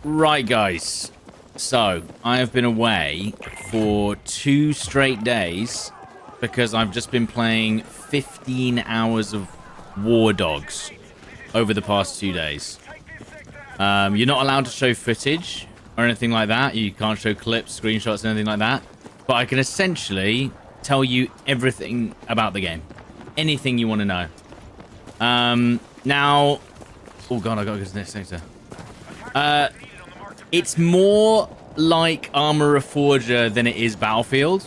Right, guys. So, I have been away for 2 straight days because I've just been playing 15 hours of Wardogs over the past 2 days. You're not allowed to show footage or anything like that. You can't show clips, screenshots, anything like that. But I can essentially tell you everything about the game. Anything you want to know. Now... Oh, God, I got to go to the next sector. It's more like Arma Reforger than it is Battlefield.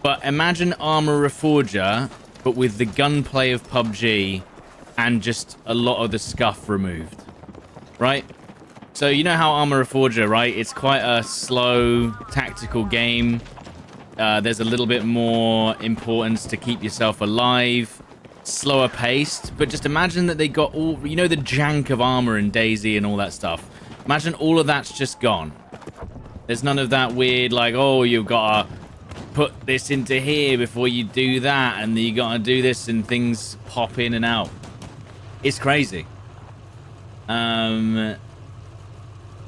But imagine Arma Reforger, but with the gunplay of PUBG and just a lot of the scuff removed. Right? So you know how Arma Reforger, right? It's quite a slow, tactical game. There's a little bit more importance to keep yourself alive. Slower paced. But just imagine that they got all... You know the jank of Arma and DayZ and all that stuff? Imagine all of that's just gone. There's none of that weird, like, oh, you've got to put this into here before you do that, and you got to do this, and things pop in and out. It's crazy.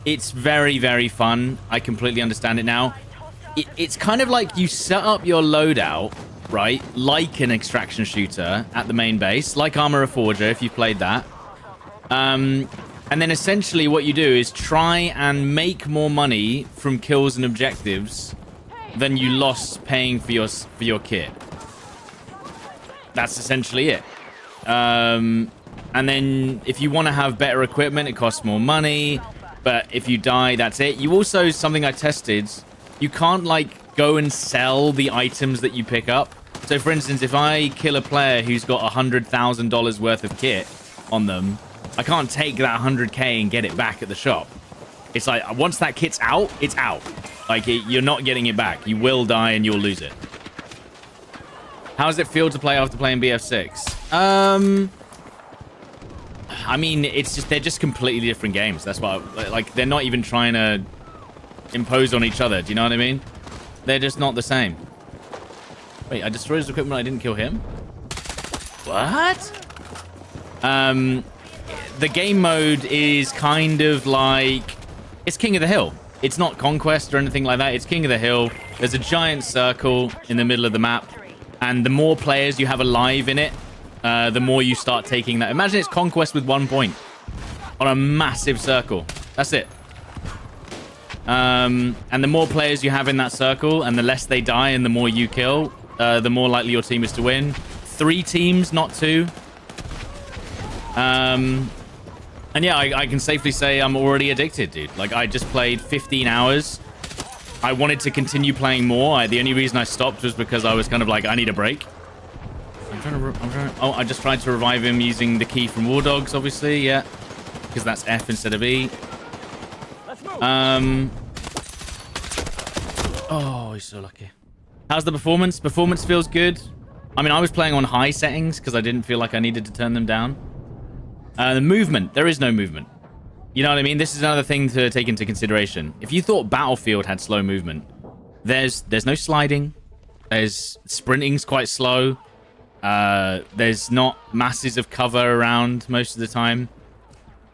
It's very, very fun. I completely understand it now. It's kind of like you set up your loadout, right? Like an extraction shooter at the main base, like Arma Reforger, if you've played that. And then essentially what you do is try and make more money from kills and objectives than you lost paying for your kit. That's essentially it. And then if you want to have better equipment, it costs more money. But if you die, that's it. You also, something I tested, you can't like go and sell the items that you pick up. So for instance, if I kill a player who's got $100,000 worth of kit on them, I can't take that 100k and get it back at the shop. It's like, once that kit's out, it's out. Like, you're not getting it back. You will die and you'll lose it. How does it feel to play after playing BF6? I mean, it's just, they're just completely different games. That's why, like, they're not even trying to impose on each other. Do you know what I mean? They're just not the same. Wait, I destroyed his equipment. I didn't kill him? What? The game mode is kind of like... It's King of the Hill. It's not Conquest or anything like that. It's King of the Hill. There's a giant circle in the middle of the map. And the more players you have alive in it, the more you start taking that. Imagine it's Conquest with 1 point on a massive circle. That's it. And the more players you have in that circle and the less they die and the more you kill, the more likely your team is to win. 3 teams, not 2. And yeah, I can safely say I'm already addicted, dude. Like, I just played 15 hours. I wanted to continue playing more. The only reason I stopped was because I was kind of like, I need a break. Oh, I just tried to revive him using the key from Wardogs, obviously, yeah. Because that's F instead of E. Oh, he's so lucky. How's the performance? Performance feels good. I mean, I was playing on high settings because I didn't feel like I needed to turn them down. The movement. There is no movement. You know what I mean? This is another thing to take into consideration. If you thought Battlefield had slow movement, there's no sliding. There's sprinting's quite slow. There's not masses of cover around most of the time.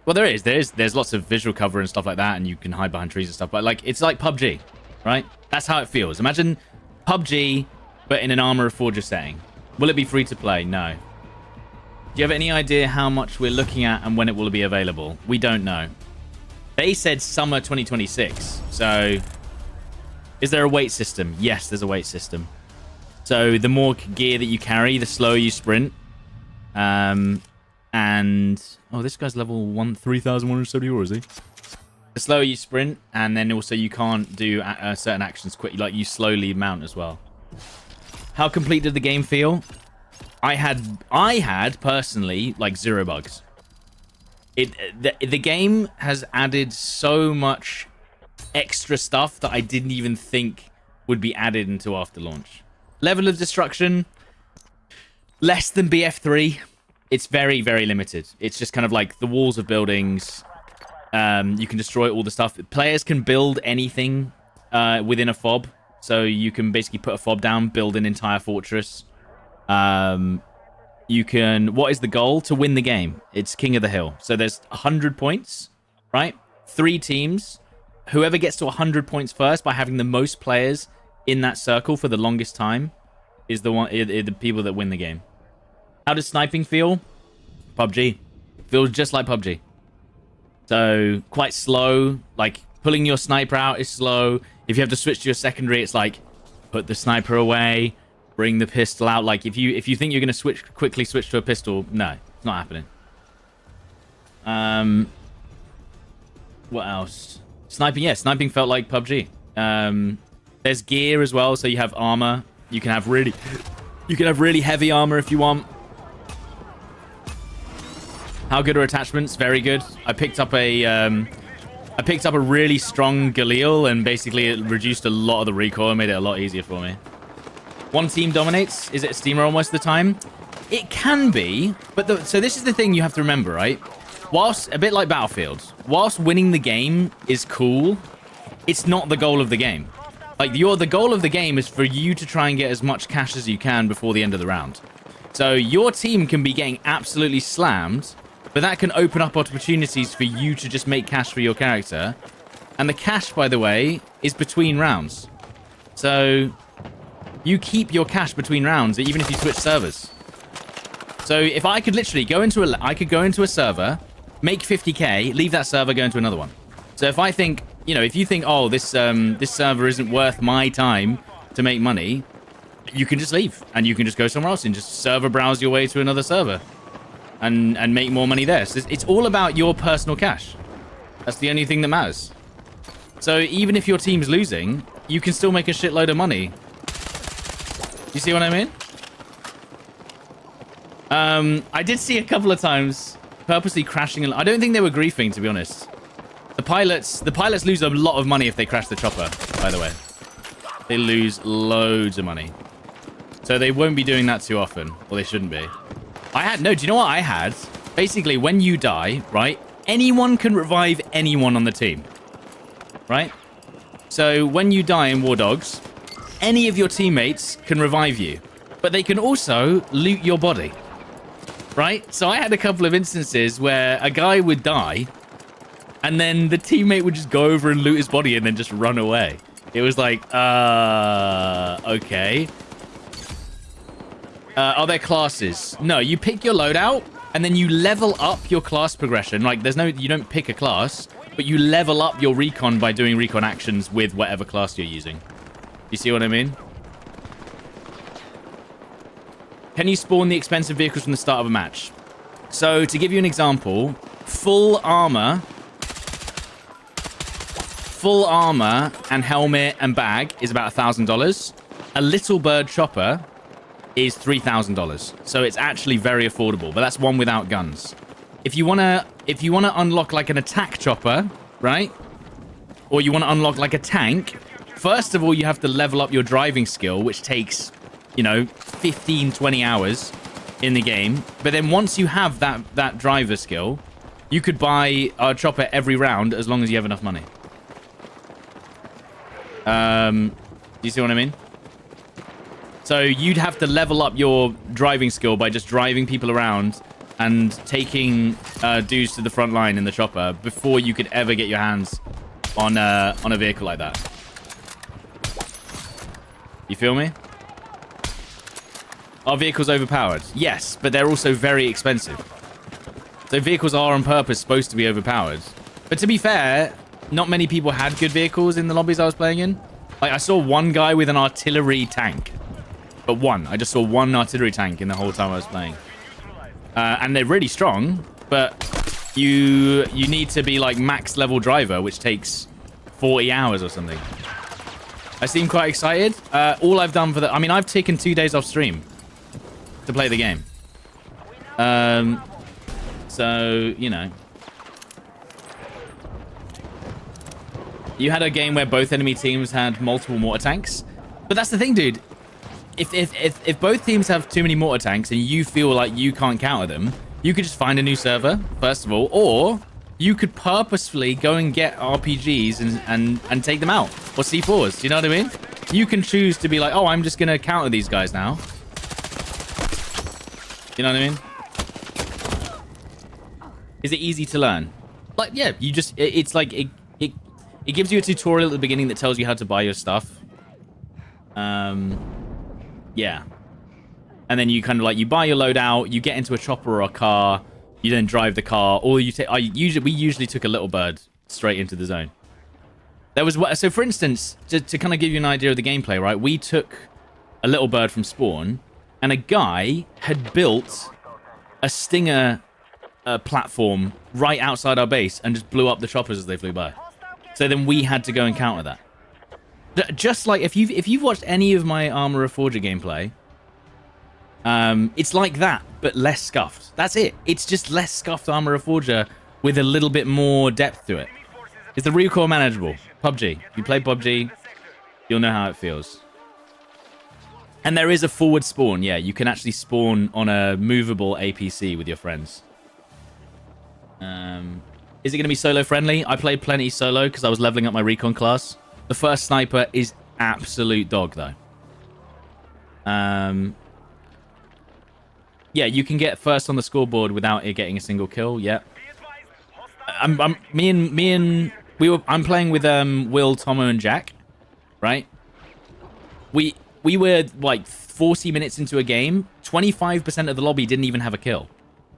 Well, there's lots of visual cover and stuff like that, and you can hide behind trees and stuff. But like, it's like PUBG, right? That's how it feels. Imagine PUBG, but in an Arma Reforger setting. Will it be free to play? No. Do you have any idea how much we're looking at and when it will be available? We don't know. They said summer 2026. So, is there a weight system? Yes, there's a weight system. So, the more gear that you carry, the slower you sprint. And... Oh, this guy's level 3,174, is he? The slower you sprint, and then also you can't do certain actions quickly. Like, you slowly mount as well. How complete did the game feel? I had personally like 0 bugs. The game has added so much extra stuff that I didn't even think would be added until after launch. Level of destruction, less than BF3. It's very, very limited. It's just kind of like the walls of buildings. You can destroy all the stuff. Players can build anything within a fob. So you can basically put a fob down, build an entire fortress. You can... What is the goal? To win the game. It's King of the Hill. So there's 100 points, right? 3 teams. Whoever gets to 100 points first by having the most players in that circle for the longest time is the people that win the game. How does sniping feel? PUBG. Feels just like PUBG. So, quite slow. Like, pulling your sniper out is slow. If you have to switch to your secondary, it's like, put the sniper away, bring the pistol out. Like, if you think you're going to quickly switch to a pistol, no, it's not happening. What else? Sniping, yeah, sniping felt like PUBG. There's gear as well, so you have armor. You can have really heavy armor if you want. How good are attachments? Very good. I picked up a really strong Galil, and basically it reduced a lot of the recoil and made it a lot easier for me. One team dominates. Is it a steamroll most of the time? It can be, but so this is the thing you have to remember, right? Whilst a bit like Battlefield, whilst winning the game is cool, it's not the goal of the game. Like the goal of the game is for you to try and get as much cash as you can before the end of the round. So your team can be getting absolutely slammed, but that can open up opportunities for you to just make cash for your character. And the cash, by the way, is between rounds. So you keep your cash between rounds, even if you switch servers. So if I could literally go into a server, make 50k, leave that server, go into another one. So if I think, you know, if you think, oh, this server isn't worth my time to make money, you can just leave and you can just go somewhere else and just server browse your way to another server and make more money there. So it's all about your personal cash. That's the only thing that matters. So even if your team's losing, you can still make a shitload of money. You see what I mean? I did see a couple of times purposely crashing. I don't think they were griefing, to be honest. The pilots lose a lot of money if they crash the chopper, by the way. They lose loads of money. So they won't be doing that too often. Or they shouldn't be. Do you know what I had? Basically, when you die, right? Anyone can revive anyone on the team. Right? So when you die in Wardogs, any of your teammates can revive you. But they can also loot your body. Right? So I had a couple of instances where a guy would die, and then the teammate would just go over and loot his body and then just run away. It was like, okay. Are there classes? No, you pick your loadout, and then you level up your class progression. Like, you don't pick a class, but you level up your recon by doing recon actions with whatever class you're using. You see what I mean? Can you spawn the expensive vehicles from the start of a match? So, to give you an example, full armor and helmet and bag is about $1,000. A little bird chopper is $3,000. So it's actually very affordable, but that's one without guns. If you wanna unlock like an attack chopper, right? Or you wanna unlock like a tank, first of all you have to level up your driving skill, which takes, you know, 15, 20 hours in the game. But then once you have that driver skill, you could buy a chopper every round as long as you have enough money. Do you see what I mean? So you'd have to level up your driving skill by just driving people around and taking dudes to the front line in the chopper before you could ever get your hands on a vehicle like that. You feel me? Are vehicles overpowered? Yes, but they're also very expensive. So vehicles are on purpose supposed to be overpowered. But to be fair, not many people had good vehicles in the lobbies I was playing in. Like, I saw one guy with an artillery tank. But one. I just saw one artillery tank in the whole time I was playing. And they're really strong, but you need to be like max level driver, which takes 40 hours or something. I seem quite excited. All I've done I mean, I've taken 2 days off stream to play the game. So, you know. You had a game where both enemy teams had multiple mortar tanks. But that's the thing, dude. If both teams have too many mortar tanks and you feel like you can't counter them, you could just find a new server, first of all, or you could purposefully go and get RPGs and take them out, or C4s, you know what I mean? You can choose to be like, oh, I'm just going to counter these guys now. You know what I mean? Is it easy to learn? Like, yeah, you just, it's like, it gives you a tutorial at the beginning that tells you how to buy your stuff. Yeah. And then you kind of like, you buy your loadout, you get into a chopper or a car, you then drive the car, or you take, we usually took a little bird straight into the zone. There was, so for instance, to kind of give you an idea of the gameplay, right? We took a little bird from spawn, and a guy had built a Stinger platform right outside our base and just blew up the choppers as they flew by. So then we had to go and counter that. Just like if you've watched any of my Armorer Forger gameplay, it's like that, but less scuffed. That's it. It's just less scuffed Armorer Forger with a little bit more depth to it. Is the recoil manageable? PUBG. If you play PUBG, you'll know how it feels. And there is a forward spawn. Yeah, you can actually spawn on a movable APC with your friends. Is it going to be solo friendly? I played plenty solo because I was leveling up my recon class. The first sniper is absolute dog, though. Yeah, you can get first on the scoreboard without it getting a single kill. Yeah. I'm playing with Will, Tomo, and Jack, right? We were like 40 minutes into a game. 25% of the lobby didn't even have a kill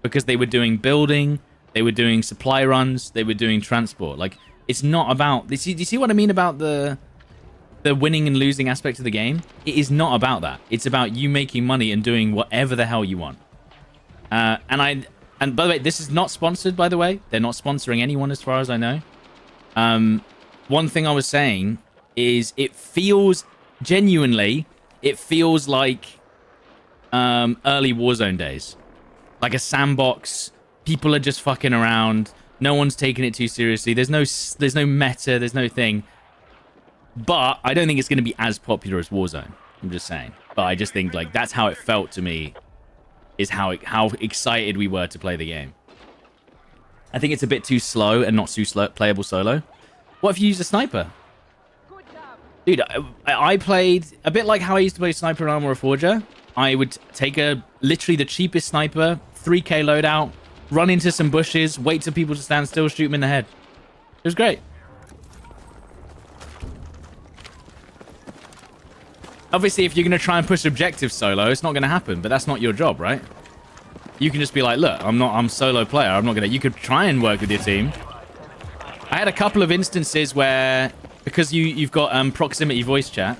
because they were doing building, they were doing supply runs, they were doing transport. Like, it's not about. Do you see what I mean about the winning and losing aspect of the game? It is not about that. It's about you making money and doing whatever the hell you want. And by the way, this is not sponsored, by the way. They're not sponsoring anyone as far as I know. One thing I was saying is it feels, genuinely, it feels like early Warzone days. Like a sandbox. People are just fucking around. No one's taking it too seriously. There's no meta. There's no thing. But I don't think it's going to be as popular as Warzone. I'm just saying. But I just think like that's how it felt to me. Is how excited we were to play the game. I think it's a bit too slow and not too playable solo. What if you use a sniper? Dude, I played a bit like how I used to play Sniper and Armorer Forger. I would take literally the cheapest sniper, 3k loadout, run into some bushes, wait till people to stand still, shoot them in the head. It was great. Obviously, if you're going to try and push objectives solo, it's not going to happen, but that's not your job, right? You can just be like, look, I'm solo player. I'm not going to... You could try and work with your team. I had a couple of instances where, because you've got proximity voice chat,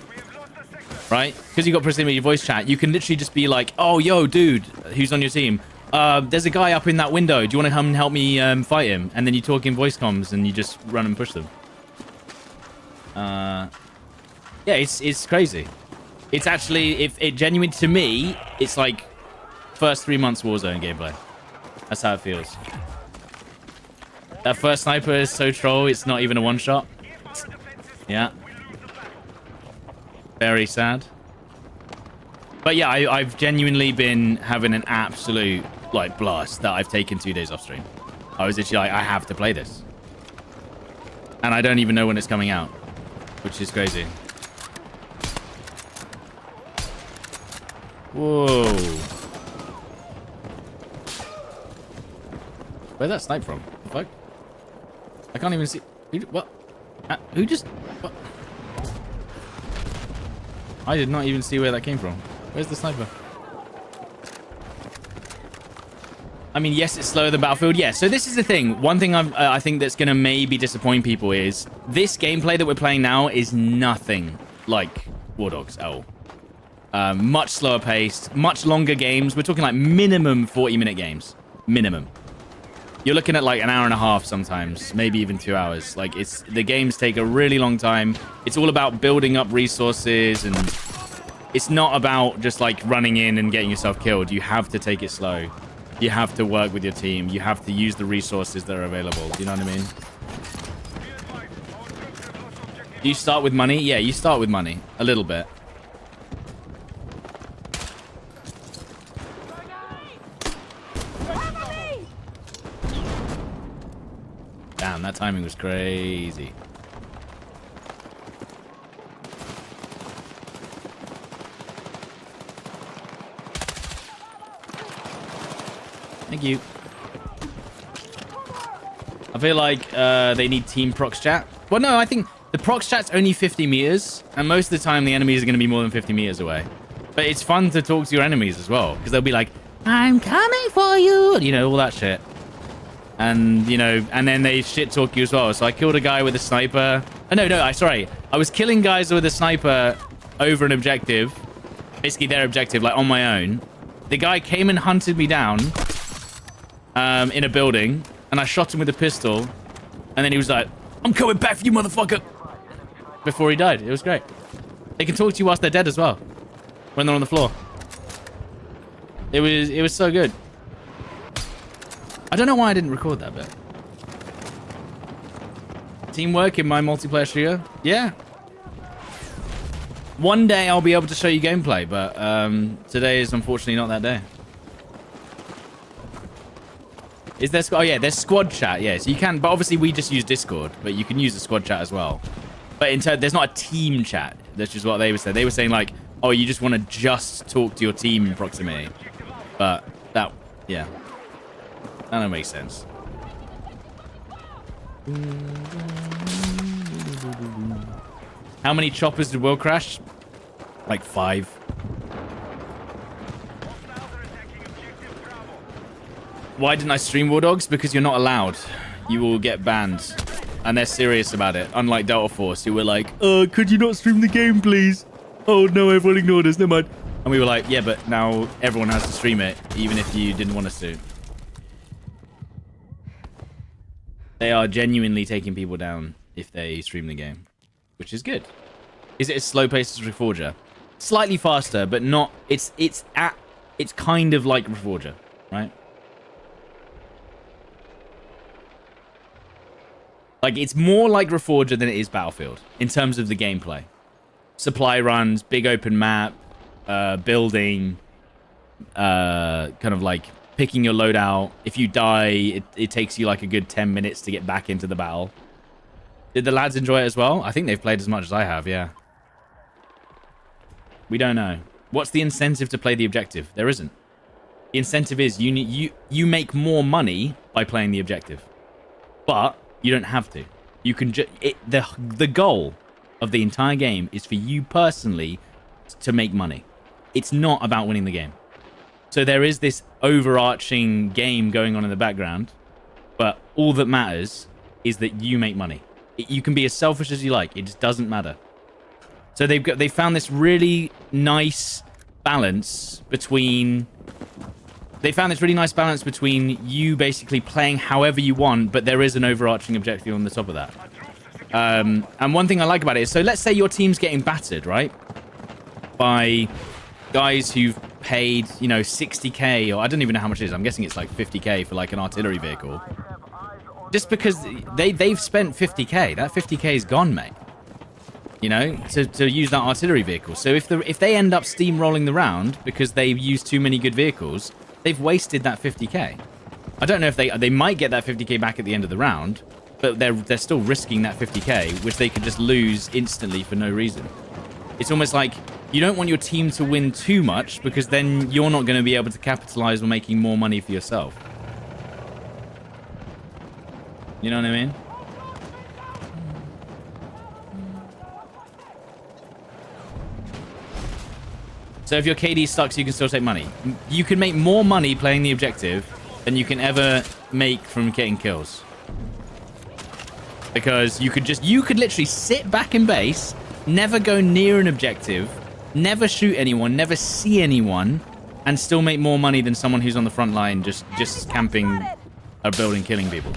right? Because you've got proximity voice chat, you can literally just be like, oh, yo, dude, who's on your team? There's a guy up in that window. Do you want to come and help me fight him? And then you talk in voice comms and you just run and push them. Yeah, it's crazy. It's actually, if it genuine to me, it's like first 3 months Warzone gameplay. That's how it feels. That first sniper is so troll, it's not even a one shot. Yeah. Very sad. But yeah, I've genuinely been having an absolute like blast that I've taken 2 days off stream. I was literally like, I have to play this. And I don't even know when it's coming out, which is crazy. Whoa. Where'd that snipe from? The fuck? I can't even see. What? Who just... What? I did not even see where that came from. Where's the sniper? I mean, yes, it's slower than Battlefield. Yeah, so this is the thing. One thing I think that's going to maybe disappoint people is this gameplay that we're playing now is nothing like Wardogs at all. Much slower paced, much longer games. We're talking like minimum 40-minute games. Minimum. You're looking at like an hour and a half sometimes, maybe even 2 hours. Like the games take a really long time. It's all about building up resources, and it's not about just like running in and getting yourself killed. You have to take it slow. You have to work with your team. You have to use the resources that are available. Do you know what I mean? Do you start with money? Yeah, you start with money. A little bit. Damn, that timing was crazy. Thank you. I feel like they need team prox chat. Well, no, I think the prox chat's only 50 meters, and most of the time the enemies are going to be more than 50 meters away. But it's fun to talk to your enemies as well, because they'll be like, I'm coming for you, you know, all that shit. And, you know, and then they shit talk you as well. So I killed a guy with a sniper. Oh, no, sorry. I was killing guys with a sniper over an objective. Basically their objective, like on my own. The guy came and hunted me down in a building, and I shot him with a pistol. And then he was like, I'm coming back for you, motherfucker. Before he died. It was great. They can talk to you whilst they're dead as well. When they're on the floor. It was so good. I don't know why I didn't record that bit. Teamwork in my multiplayer shooter? Yeah. One day I'll be able to show you gameplay, but today is unfortunately not that day. Is there... Oh, yeah, there's squad chat. Yeah, so you can... But obviously we just use Discord, but you can use the squad chat as well. But in turn, there's not a team chat. That's just what they were saying. They were saying, like, oh, you just want to just talk to your team in proximity. But that... Yeah. That don't make sense. How many choppers did World Crash? Like 5. Why didn't I stream Wardogs? Because you're not allowed. You will get banned. And they're serious about it. Unlike Delta Force, who were like, could you not stream the game, please? Oh, no, everyone ignored us. Never mind. And we were like, yeah, but now everyone has to stream it, even if you didn't want us to. They are genuinely taking people down if they stream the game, which is good. Is it as slow paced as Reforger? Slightly faster, but not. It's kind of like Reforger, right? Like, it's more like Reforger than it is Battlefield in terms of the gameplay. Supply runs, big open map, building, kind of like picking your loadout. If you die, it takes you like a good 10 minutes to get back into the battle. Did the lads enjoy it as well? I think they've played as much as I have, yeah. We don't know. What's the incentive to play the objective? There isn't. The incentive is you make more money by playing the objective. But you don't have to. You can just... The goal of the entire game is for you personally to make money. It's not about winning the game. So there is this overarching game going on in the background, but all that matters is that you make money. You can be as selfish as you like. It just doesn't matter. So they found this really nice balance between... They found this really nice balance between you basically playing however you want, but there is an overarching objective on the top of that. And one thing I like about it is, so let's say your team's getting battered, right? By guys who've paid, you know, 60k, or I don't even know how much it is. I'm guessing it's like 50k for like an artillery vehicle. Just because they've spent 50k, that 50k is gone, mate. You know, to use that artillery vehicle. So if they end up steamrolling the round because they've used too many good vehicles, they've wasted that 50k. I don't know if they might get that 50k back at the end of the round, but they're still risking that 50k, which they could just lose instantly for no reason. It's almost like you don't want your team to win too much, because then you're not going to be able to capitalize on making more money for yourself. You know what I mean? So if your KD sucks, you can still take money. You can make more money playing the objective than you can ever make from getting kills. Because you could literally sit back in base, never go near an objective, never shoot anyone, never see anyone, and still make more money than someone who's on the front line just camping a building, killing people.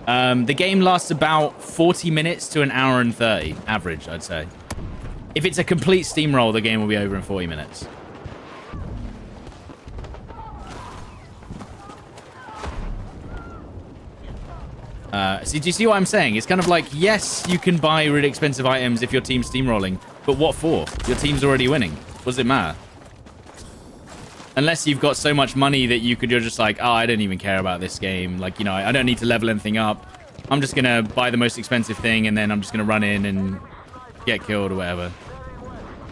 The game lasts about 40 minutes to an hour and 30, average, I'd say. If it's a complete steamroll, the game will be over in 40 minutes. So do you see what I'm saying? It's kind of like, yes, you can buy really expensive items if your team's steamrolling, but what for? Your team's already winning. What does it matter? Unless you've got so much money that you're just like, oh, I don't even care about this game. Like, you know, I don't need to level anything up. I'm just going to buy the most expensive thing, and then I'm just going to run in and get killed or whatever.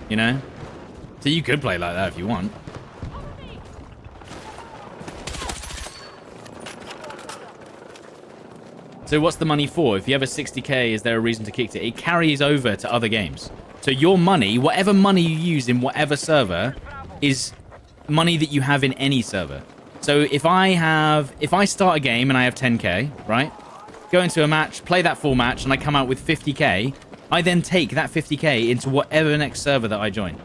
You know? So you could play like that if you want. So what's the money for? If you have a 60k, is there a reason to kick it? It carries over to other games. So your money, whatever money you use in whatever server, is money that you have in any server. So if I start a game and I have 10k, right? Go into a match, play that full match, and I come out with 50k, I then take that 50k into whatever next server that I join.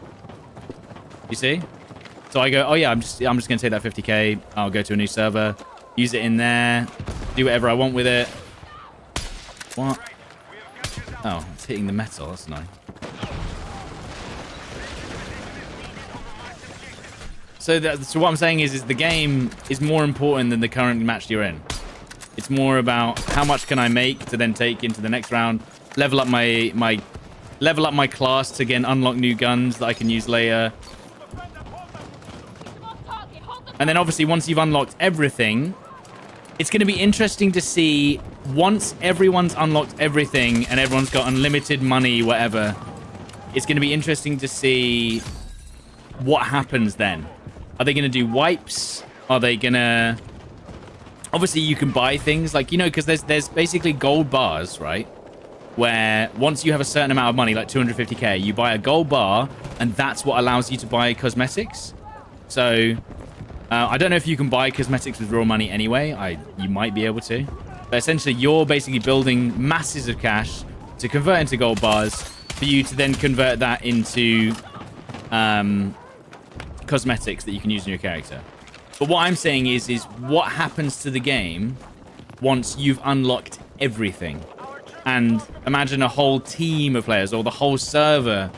You see? So I go, oh yeah, I'm just gonna take that 50k. I'll go to a new server, use it in there, do whatever I want with it. What? Oh, it's hitting the metal. That's nice. So what I'm saying is the game is more important than the current match you're in. It's more about how much can I make to then take into the next round, level up my class to again unlock new guns that I can use later. And then obviously once you've unlocked everything, it's going to be interesting to see once everyone's unlocked everything and everyone's got unlimited money, whatever, it's going to be interesting to see what happens then. Are they going to do wipes? Are they going to... Obviously, you can buy things like, you know, because there's basically gold bars, right? Where once you have a certain amount of money, like 250k, you buy a gold bar, and that's what allows you to buy cosmetics. So, I don't know if you can buy cosmetics with real money anyway. You might be able to. But essentially, you're basically building masses of cash to convert into gold bars for you to then convert that into cosmetics that you can use in your character. But what I'm saying is what happens to the game once you've unlocked everything? And imagine a whole team of players or the whole server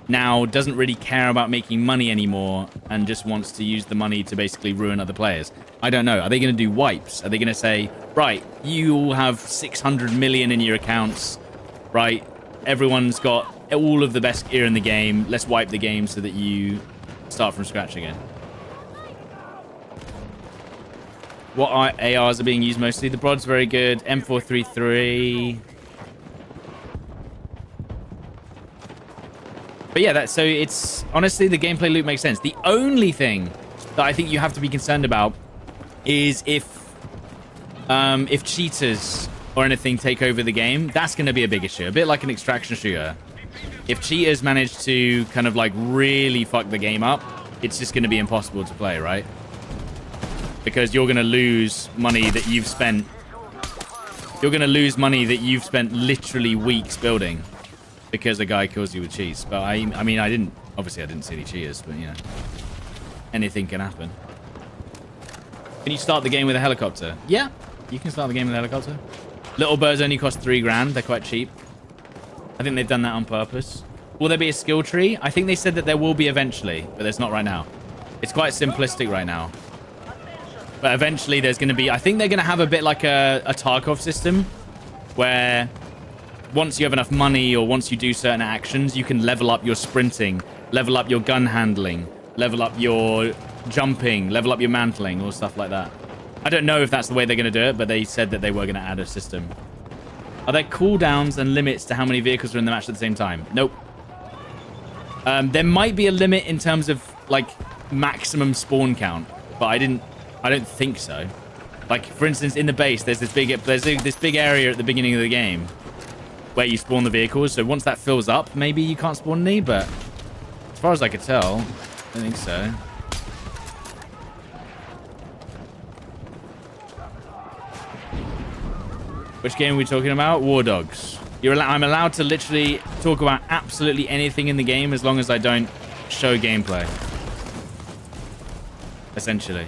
now doesn't really care about making money anymore and just wants to use the money to basically ruin other players. I don't know. Are they going to do wipes? Are they going to say, right, you all have 600 million in your accounts, right? Everyone's got all of the best gear in the game. Let's wipe the game so that you start from scratch again. What ARs are being used mostly? The Brod's very good. M433. But yeah, so it's... Honestly, the gameplay loop makes sense. The only thing that I think you have to be concerned about is if cheaters or anything take over the game. That's going to be a big issue. A bit like an extraction shooter. If cheaters manage to kind of like really fuck the game up, it's just going to be impossible to play, right? Because you're going to lose money that you've spent. You're going to lose money that you've spent literally weeks building because a guy kills you with cheats. But I mean, obviously I didn't see any cheaters, but you know, anything can happen. Can you start the game with a helicopter? Yeah, you can start the game with a helicopter. Little birds only cost 3 grand. They're quite cheap. I think they've done that on purpose. Will there be a skill tree? I think they said that there will be eventually, but there's not right now. It's quite simplistic right now. But eventually there's going to be... I think they're going to have a bit like a Tarkov system where once you have enough money or once you do certain actions, you can level up your sprinting, level up your gun handling, level up your jumping, level up your mantling, or stuff like that. I don't know if that's the way they're going to do it, but they said that they were going to add a system. Are there cooldowns and limits to how many vehicles are in the match at the same time? Nope. There might be a limit in terms of like maximum spawn count, but I don't think so. Like for instance, in the base, there's this big area at the beginning of the game where you spawn the vehicles. So once that fills up, maybe you can't spawn any. But as far as I could tell, I don't think so. Which game are we talking about? Wardogs. I'm allowed to literally talk about absolutely anything in the game as long as I don't show gameplay. Essentially.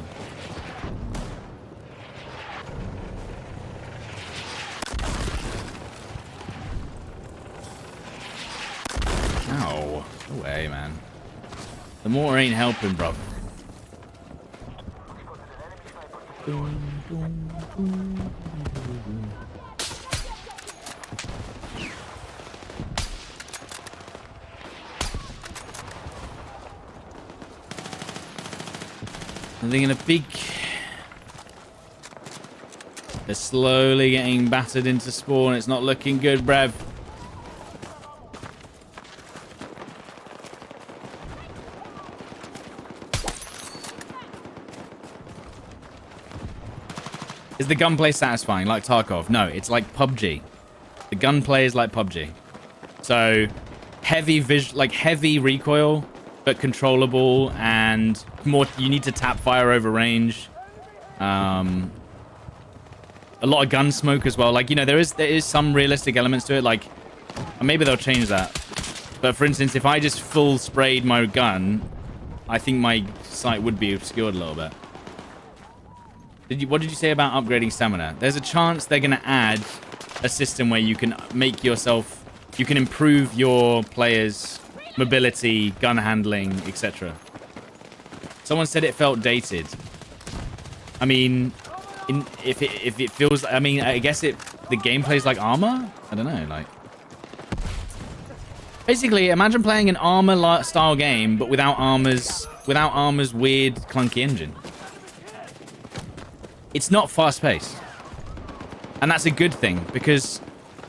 Ow. No way, man. The mortar ain't helping, bro. I think in a big... They're slowly getting battered into spawn. It's not looking good, bruv. Is the gunplay satisfying like Tarkov? No, it's like PUBG. The gunplay is like PUBG. So heavy recoil, but controllable, and more. You need to tap fire over range. A lot of gun smoke as well. Like, you know, there is some realistic elements to it. Like, maybe they'll change that. But for instance, if I just full sprayed my gun, I think my sight would be obscured a little bit. What did you say about upgrading stamina? There's a chance they're going to add a system where you can make yourself, you can improve your players' mobility, gun handling, etc. Someone said it felt dated. I mean, if it feels, I mean, I guess the gameplay's like Armor. I don't know, like. Basically, imagine playing an Armor style game, but without Armor's weird clunky engine. It's not fast-paced, and that's a good thing, because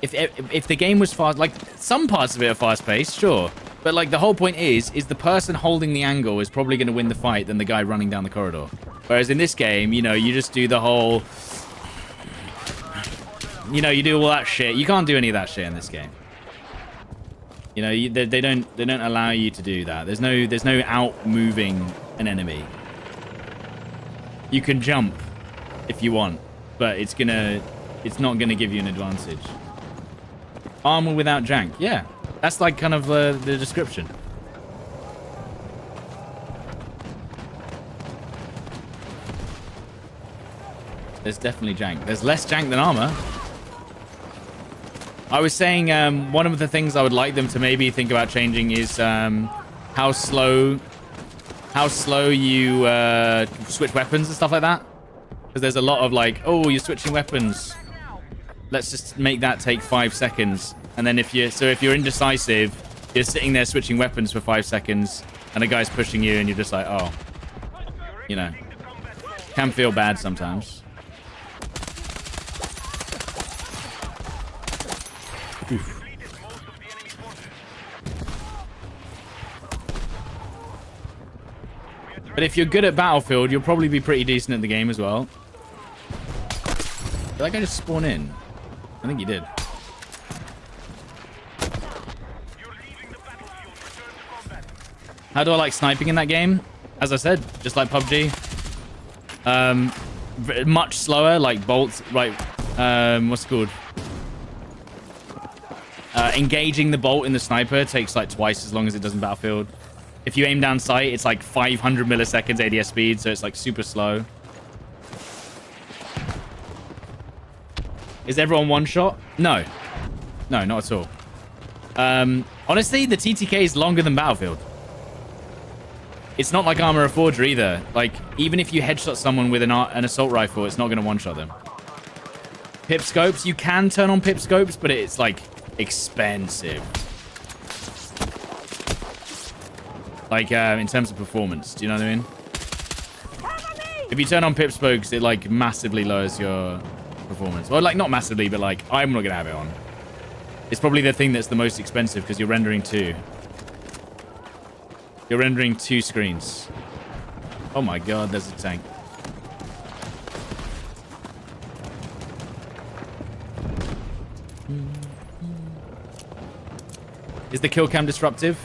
if the game was fast, like some parts of it are fast-paced, sure, but like the whole point is the person holding the angle is probably going to win the fight than the guy running down the corridor. Whereas in this game, you know, you just do the whole, you know, you do all that shit. You can't do any of that shit in this game. You know, they don't allow you to do that. There's no out moving an enemy. You can jump if you want, but it's not gonna give you an advantage. Armor without jank. Yeah, that's like kind of the description. There's definitely jank. There's less jank than armor. I was saying one of the things I would like them to maybe think about changing is how slow you switch weapons and stuff like that. Because there's a lot of like, oh, you're switching weapons. Let's just make that take 5 seconds. And then if you're indecisive, you're sitting there switching weapons for 5 seconds, and a guy's pushing you, and you're just like, oh, you know, can feel bad sometimes. Oof. But if you're good at Battlefield, you'll probably be pretty decent at the game as well. Did that guy just spawn in? I think he did. How do I like sniping in that game? As I said, just like PUBG. Much slower, like bolts, right? What's it called? Engaging the bolt in the sniper takes like twice as long as it does in Battlefield. If you aim down sight, it's like 500 milliseconds ADS speed, so it's like super slow. Is everyone one shot? No. No, not at all. Honestly, the TTK is longer than Battlefield. It's not like Armor Reforger either. Like, even if you headshot someone with an assault rifle, it's not going to one-shot them. Pip scopes, you can turn on pip scopes, but it's like expensive. Like, in terms of performance, do you know what I mean? If you turn on pip scopes, it like massively lowers your performance. Well, like not massively, but like I'm not gonna have it on. It's probably the thing that's the most expensive because you're rendering two. You're rendering 2 screens. Oh my god, there's a tank. Is the kill cam disruptive?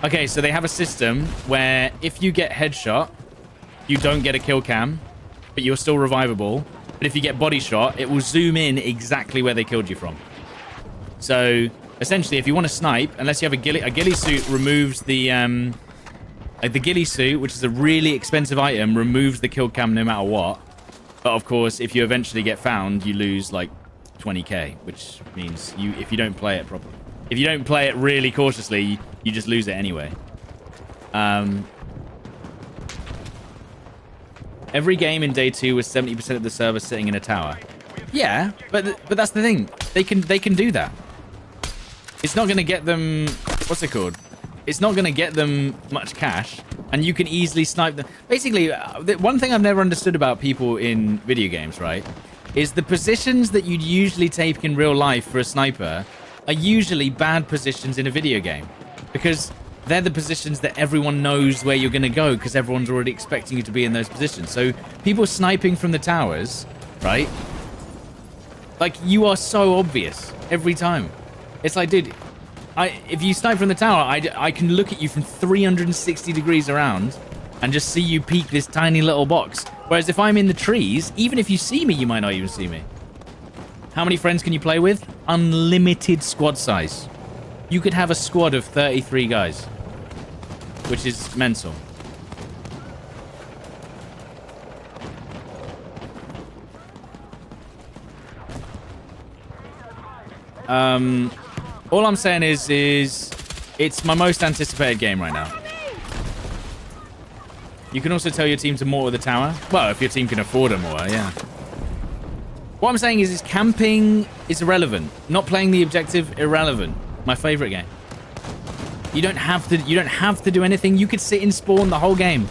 Okay, so they have a system where if you get headshot, you don't get a kill cam, but you're still revivable. But if you get body shot, it will zoom in exactly where they killed you from. So essentially, if you want to snipe, unless you have a ghillie suit, removes the ghillie suit, which is a really expensive item, removes the kill cam no matter what. But of course, if you eventually get found, you lose like 20k, which means if you don't play it properly, if you don't play it really cautiously, you just lose it anyway. Every game in day 2 was 70% of the server sitting in a tower. Yeah, but that's the thing. They can do that. It's not going to get them... What's it called? It's not going to get them much cash, and you can easily snipe them. Basically, one thing I've never understood about people in video games, right, is the positions that you'd usually take in real life for a sniper are usually bad positions in a video game, because they're the positions that everyone knows where you're going to go because everyone's already expecting you to be in those positions. So people sniping from the towers right? Like, you are so obvious every time. It's like, dude, if you snipe from the tower, I can look at you from 360 degrees around and just see you peek this tiny little box. Whereas if I'm in the trees, even if you see me, you might not even see me. How many friends can you play with? Unlimited squad size. You could have a squad of 33 guys, which is mental. All I'm saying is it's my most anticipated game right now. You can also tell your team to mortar the tower. Well, if your team can afford a mortar, yeah. What I'm saying is camping is irrelevant. Not playing the objective, irrelevant. My favorite game. You don't have to do anything. You could sit in spawn the whole game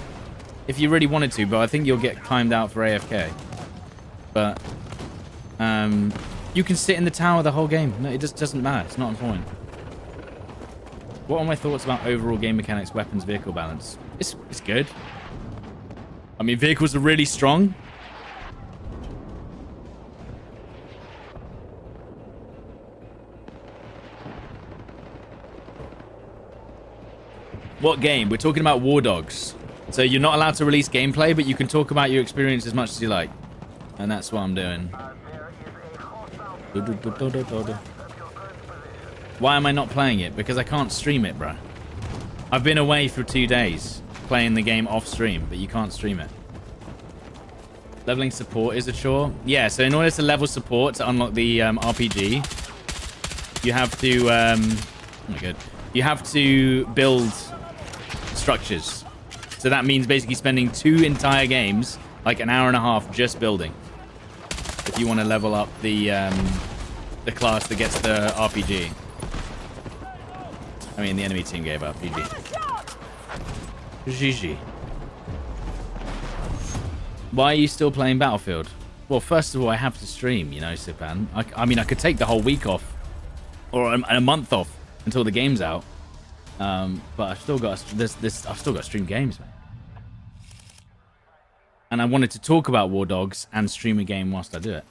if you really wanted to, but I think you'll get timed out for AFK. But you can sit in the tower the whole game. No, it just doesn't matter. It's not important. What are my thoughts about overall game mechanics, weapons, vehicle balance? It's good. I mean, vehicles are really strong. What game? We're talking about Wardogs. So you're not allowed to release gameplay, but you can talk about your experience as much as you like. And that's what I'm doing. Why am I not playing it? Because I can't stream it, bro. I've been away for 2 days playing the game off stream, but you can't stream it. Leveling support is a chore. Yeah, so in order to level support to unlock the RPG, you have to oh my god. You have to build structures. So that means basically spending 2 entire games, like an hour and a half, just building. If you want to level up the class that gets the RPG. I mean, the enemy team gave up. GG. Why are you still playing Battlefield? Well, first of all, I have to stream, you know, Sipan. I mean, I could take the whole week off. Or a month off until the game's out. But I've still got I've still got to stream games, man. And I wanted to talk about Wardogs and stream a game whilst I do it.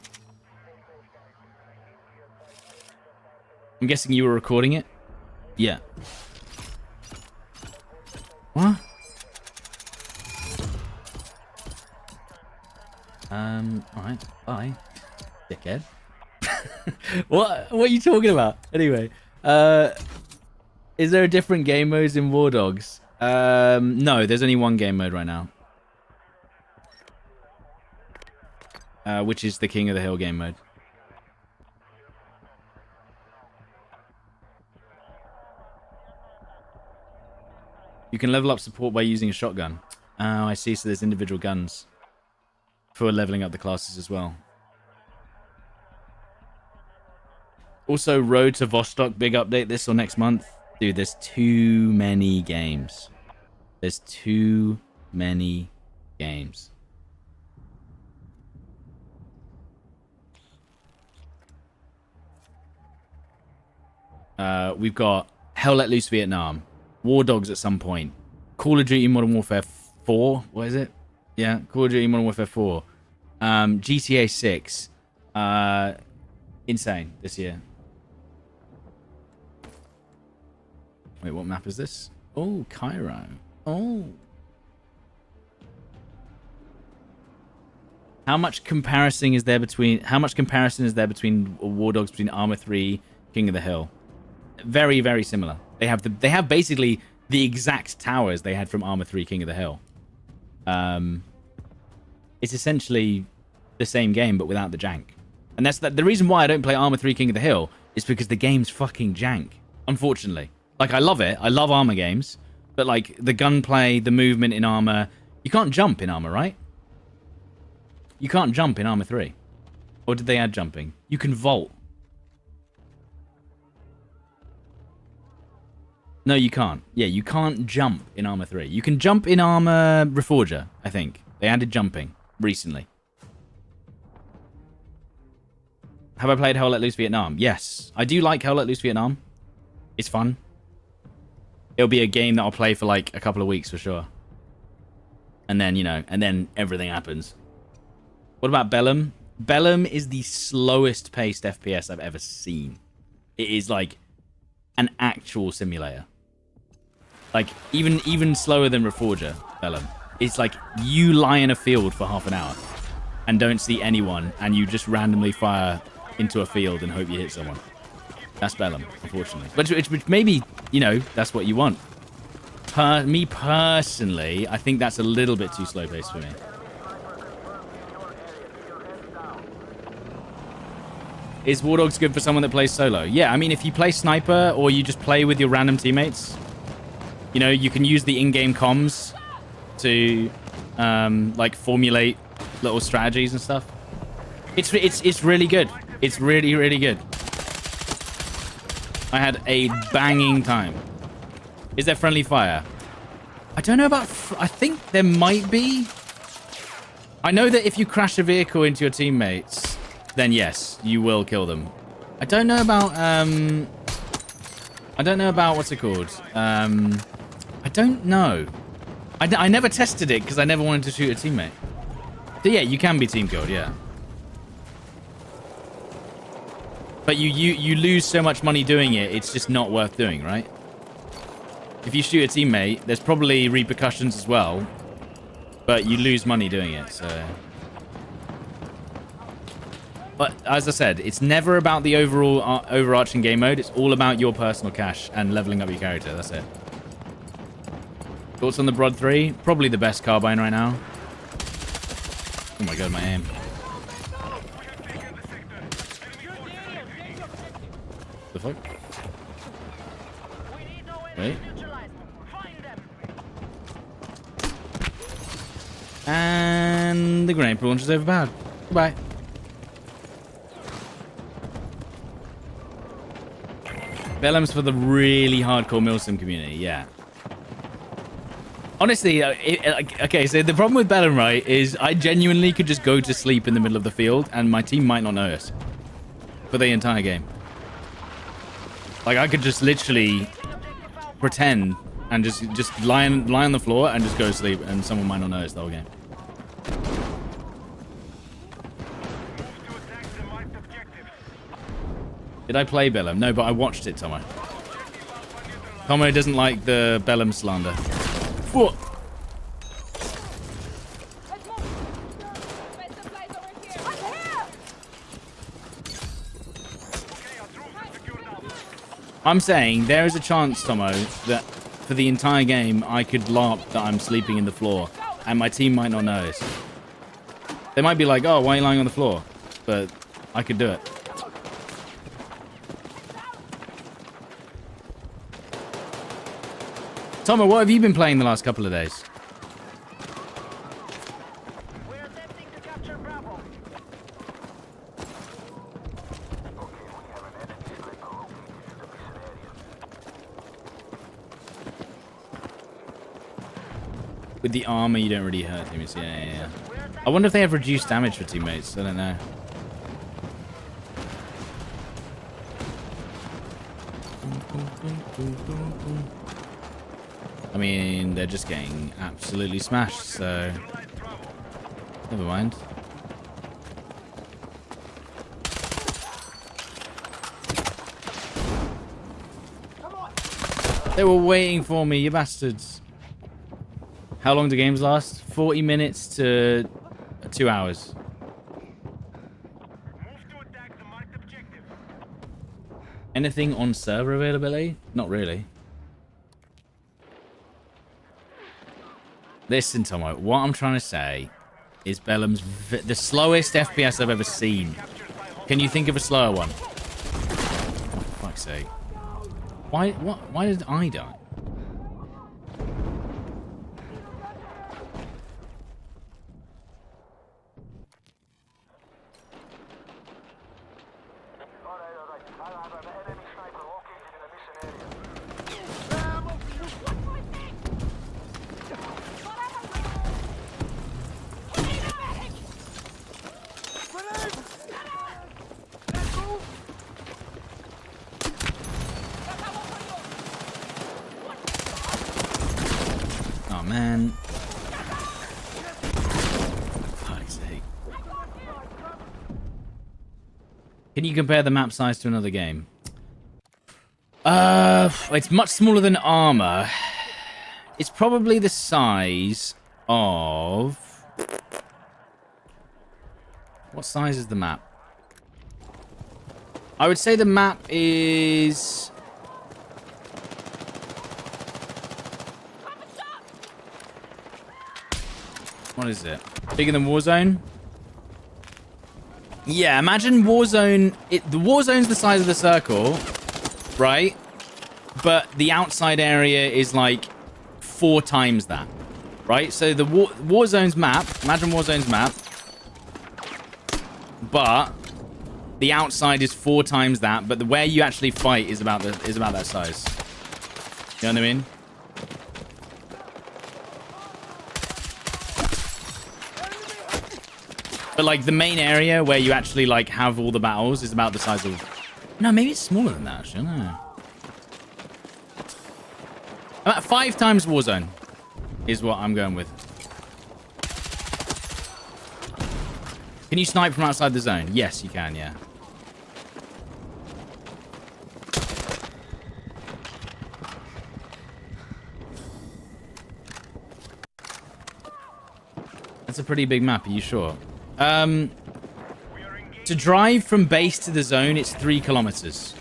I'm guessing you were recording it? Yeah. What? Alright, bye. Dickhead. What are you talking about? Anyway, is there a different game modes in Wardogs? No, there's only one game mode right now. Which is the King of the Hill game mode. You can level up support by using a shotgun. Oh, I see. So there's individual guns for leveling up the classes as well. Also, Road to Vostok, big update this or next month. Dude, there's too many games. There's too many games. We've got Hell Let Loose Vietnam, Wardogs at some point, Call of Duty Modern Warfare 4. What is it? Yeah, Call of Duty Modern Warfare 4. GTA 6. Insane this year. Wait, what map is this? Oh, Cairo. Oh. How much comparison is there between Wardogs between Arma 3, King of the Hill? Very, very similar. They have basically the exact towers they had from Arma 3, King of the Hill. It's essentially the same game but without the jank. And that's the reason why I don't play Arma 3, King of the Hill is because the game's fucking jank. Unfortunately. Like, I love it. I love Arma games. But, like, the gunplay, the movement in Arma... You can't jump in Arma, right? You can't jump in Arma 3. Or did they add jumping? You can vault. No, you can't. Yeah, you can't jump in Arma 3. You can jump in Arma Reforger, I think. They added jumping recently. Have I played Hell Let Loose Vietnam? Yes. I do like Hell Let Loose Vietnam. It's fun. It'll be a game that I'll play for like a couple of weeks for sure. And then, you know, and then everything happens. What about Bellum? Bellum is the slowest paced FPS I've ever seen. It is like an actual simulator. Like even slower than Reforger, Bellum. It's like you lie in a field for half an hour and don't see anyone, and you just randomly fire into a field and hope you hit someone. That's Bellum, unfortunately. Which maybe, you know, that's what you want. Me personally, I think that's a little bit too slow paced for me. Is Wardogs good for someone that plays solo? Yeah, I mean, if you play sniper or you just play with your random teammates, you know, you can use the in-game comms to like formulate little strategies and stuff. It's really good. It's really, really good. I had a banging time. Is there friendly fire? I don't know about... I think there might be. I know that if you crash a vehicle into your teammates, then yes, you will kill them. I don't know about... I don't know about... What's it called? I don't know. I never tested it because I never wanted to shoot a teammate. So yeah, you can be team killed, yeah. But you lose so much money doing it, it's just not worth doing, right? If you shoot a teammate, there's probably repercussions as well, but you lose money doing it, so... But as I said, it's never about the overall overarching game mode. It's all about your personal cash and leveling up your character. That's it. Thoughts on the Brod 3? Probably the best carbine right now. Oh my god, my aim. The fuck? Wait. And the grenade launch is overpowered. Goodbye. Bellum's for the really hardcore Milsim community, yeah. Honestly, okay, so the problem with Bellum, right, is I genuinely could just go to sleep in the middle of the field and my team might not notice for the entire game. Like, I could just literally pretend and just lie on the floor and just go to sleep and someone might not notice the whole game. Did I play Bellum? No, but I watched it, Tomo. Tomo doesn't like the Bellum slander. What? I'm saying there is a chance, Tomo, that for the entire game I could LARP that I'm sleeping in the floor and my team might not notice. They might be like, oh, why are you lying on the floor? But I could do it. Tomo, what have you been playing the last couple of days? We're attempting to capture Bravo. With the armor, you don't really hurt teammates. Yeah. I wonder if they have reduced damage for teammates. I don't know. I mean, they're just getting absolutely smashed, so... Never mind. They were waiting for me, you bastards. How long do games last? 40 minutes to 2 hours. Anything on server availability? Not really. Listen, Tomo, what I'm trying to say is Bellum's the slowest FPS I've ever seen. Can you think of a slower one? Oh, for fuck's sake. Why did I die? Oh, man. Fuck's sake. Can you compare the map size to another game? It's much smaller than Armor. It's probably the size of... What size is the map? I would say the map is... What is it? Bigger than Warzone? Yeah, imagine Warzone... The Warzone's the size of the circle, right? But the outside area is like 4 times that, right? So the Warzone's map... Imagine Warzone's map. But the outside is 4 times that, but where you actually fight is about that size. You know what I mean? But like the main area where you actually like have all the battles is about the size of... No, maybe it's smaller than that, actually. I don't know. About 5 times Warzone is what I'm going with. Can you snipe from outside the zone? Yes, you can, yeah. That's a pretty big map, are you sure? To drive from base to the zone, it's 3 kilometers.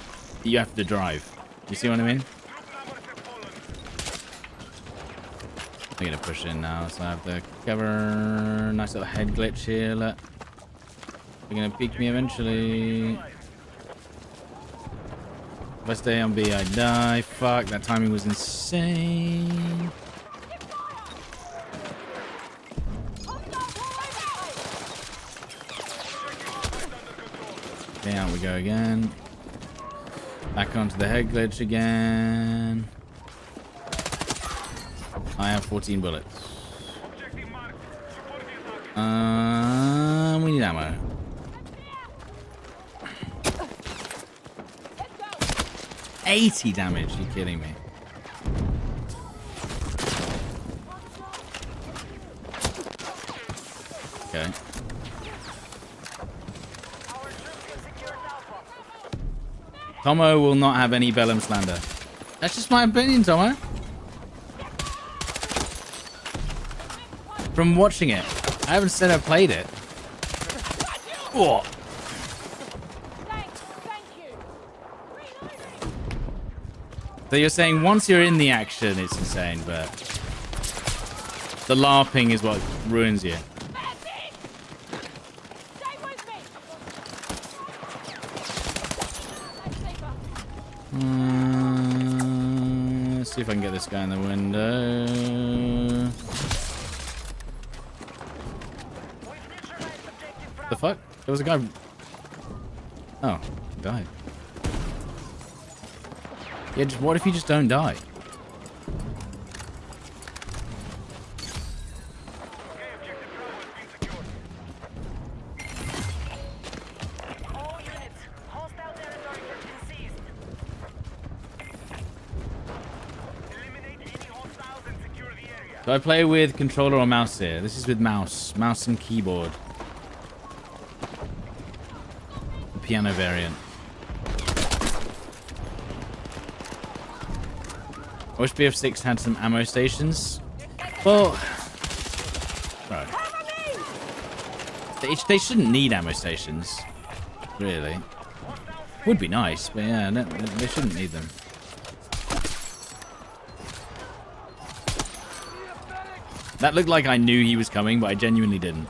You have to drive. You see what I mean? I'm gonna push in now, so I have the cover. Nice little head glitch here, look. They're gonna peek me eventually. If I stay on B, I die. Fuck, that timing was insane. Down we go again. Back onto the head glitch again. I have 14 bullets. We need ammo. $80 damage, you kidding me? Okay. Tomo will not have any Bellum slander. That's just my opinion, Tomo. From watching it. I haven't said I've played it. Oh. So you're saying once you're in the action, it's insane, but the LARPing is what ruins you. Let's see if I can get this guy in the window. The fuck? There was a guy... Oh, he died. Yeah, just what if you just don't die? Do I play with controller or mouse here? This is with mouse. Mouse and keyboard. The piano variant. I wish BF6 had some ammo stations. Well... Right. They shouldn't need ammo stations. Really. Would be nice, but yeah, they shouldn't need them. That looked like I knew he was coming, but I genuinely didn't.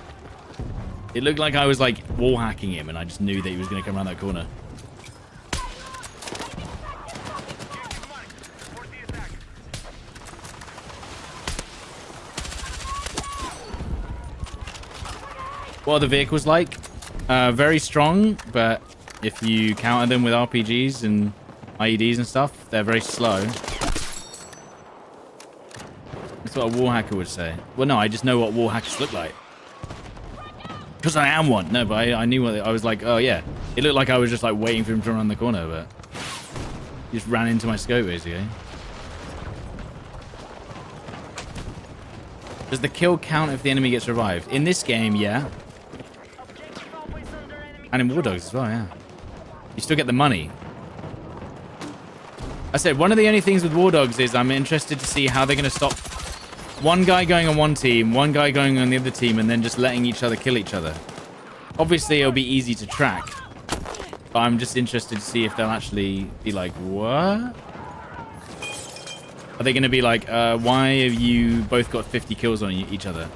It looked like I was like wall hacking him and I just knew that he was going to come around that corner. What are the vehicles like? Very strong, but if you counter them with RPGs and IEDs and stuff, they're very slow. That's what a wall hacker would say. Well, no, I just know what wall hackers look like. Because I am one. No, but I knew what I was like. Oh, yeah. It looked like I was just like waiting for him to run the corner, but he just ran into my scope, basically. Does the kill count if the enemy gets revived? In this game, yeah. And in Wardogs as well, yeah. You still get the money. I said, one of the only things with Wardogs is I'm interested to see how they're going to stop one guy going on one team, one guy going on the other team, and then just letting each other kill each other. Obviously, it'll be easy to track. But I'm just interested to see if they'll actually be like, what? Are they going to be like, why have you both got 50 kills on each other?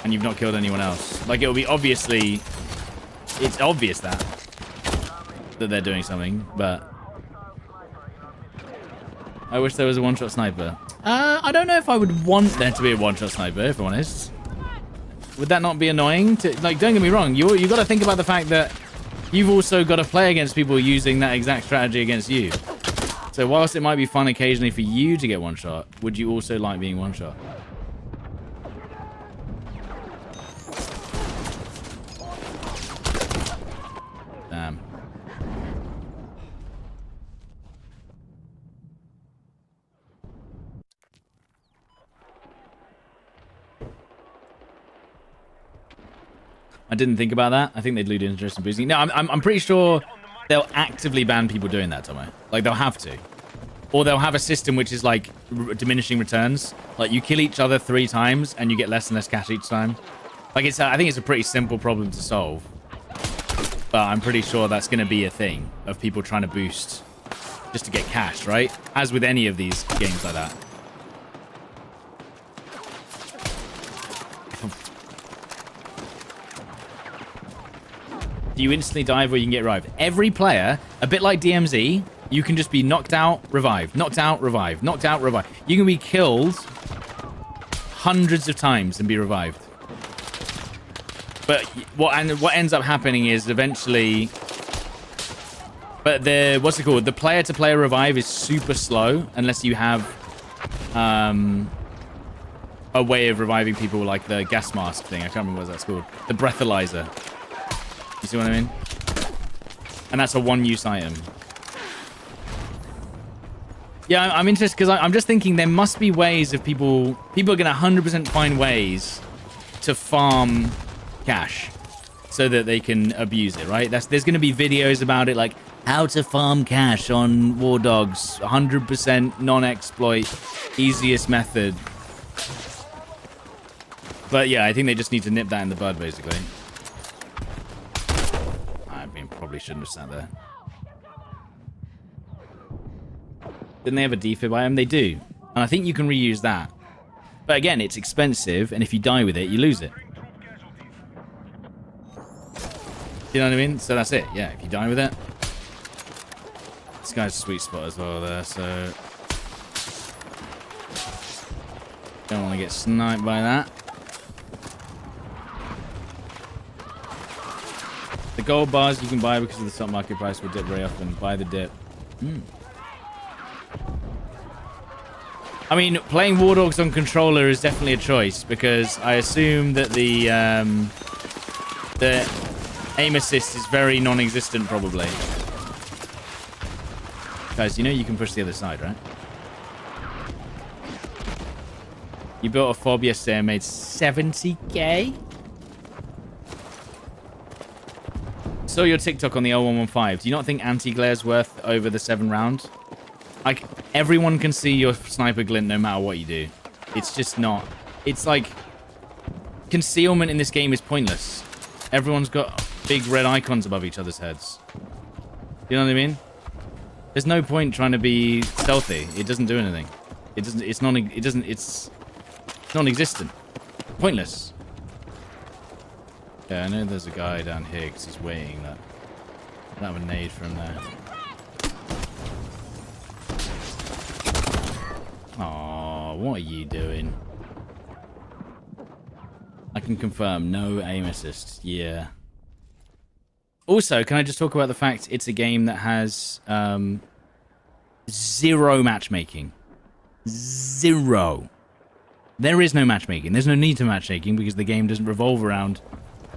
And you've not killed anyone else. Like, it'll be obviously... It's obvious that they're doing something, but... I wish there was a one-shot sniper. I don't know if I would want there to be a one-shot sniper, if I'm honest. Would that not be annoying? Like, don't get me wrong. You got to think about the fact that you've also got to play against people using that exact strategy against you. So whilst it might be fun occasionally for you to get one shot, would you also like being one shot? Damn. I didn't think about that. I think they'd lead interest in boosting. No, I'm pretty sure they'll actively ban people doing that, Tomo. Like, they'll have to. Or they'll have a system which is, like, diminishing returns. Like, you kill each other 3 times, and you get less and less cash each time. Like, I think it's a pretty simple problem to solve. But I'm pretty sure that's going to be a thing of people trying to boost just to get cash, right? As with any of these games like that. You instantly dive where you can get revived. Every player, a bit like DMZ, you can just be knocked out, revived, knocked out, revived, knocked out, revived. You can be killed hundreds of times and be revived. But what ends up happening is eventually... But what's it called? The player-to-player revive is super slow unless you have a way of reviving people like the gas mask thing. I can't remember what that's called. The breathalyzer. You see what I mean? And that's a one-use item. Yeah, I'm interested because I'm just thinking there must be ways of people are going to 100% find ways to farm cash so that they can abuse it, right? There's going to be videos about it, like how to farm cash on Wardogs, 100% non-exploit, easiest method. But yeah, I think they just need to nip that in the bud, basically. Probably shouldn't have sat there. Didn't they have a defib item? They do. And I think you can reuse that. But again, it's expensive, and if you die with it, you lose it. You know what I mean? So that's it. Yeah, if you die with it. This guy's a sweet spot as well there, so... Don't want to get sniped by that. The gold bars you can buy because of the stock market price will dip very often. Buy the dip. I mean, playing Wardogs on controller is definitely a choice because I assume that the aim assist is very non-existent, probably. Guys, you know you can push the other side, right? You built a fob yesterday and made 70k? Saw your TikTok on the L115. Do you not think anti-glare's worth over the 7 round? Like, everyone can see your sniper glint no matter what you do. It's just not... It's like... Concealment in this game is pointless. Everyone's got big red icons above each other's heads. You know what I mean? There's no point trying to be stealthy. It doesn't do anything. It's non-existent. Pointless. Yeah, I know there's a guy down here because he's waiting. I don't have a nade from there. Aw, what are you doing? I can confirm, no aim assist. Yeah. Also, can I just talk about the fact it's a game that has 0 matchmaking? 0. There is no matchmaking. There's no need to matchmaking because the game doesn't revolve around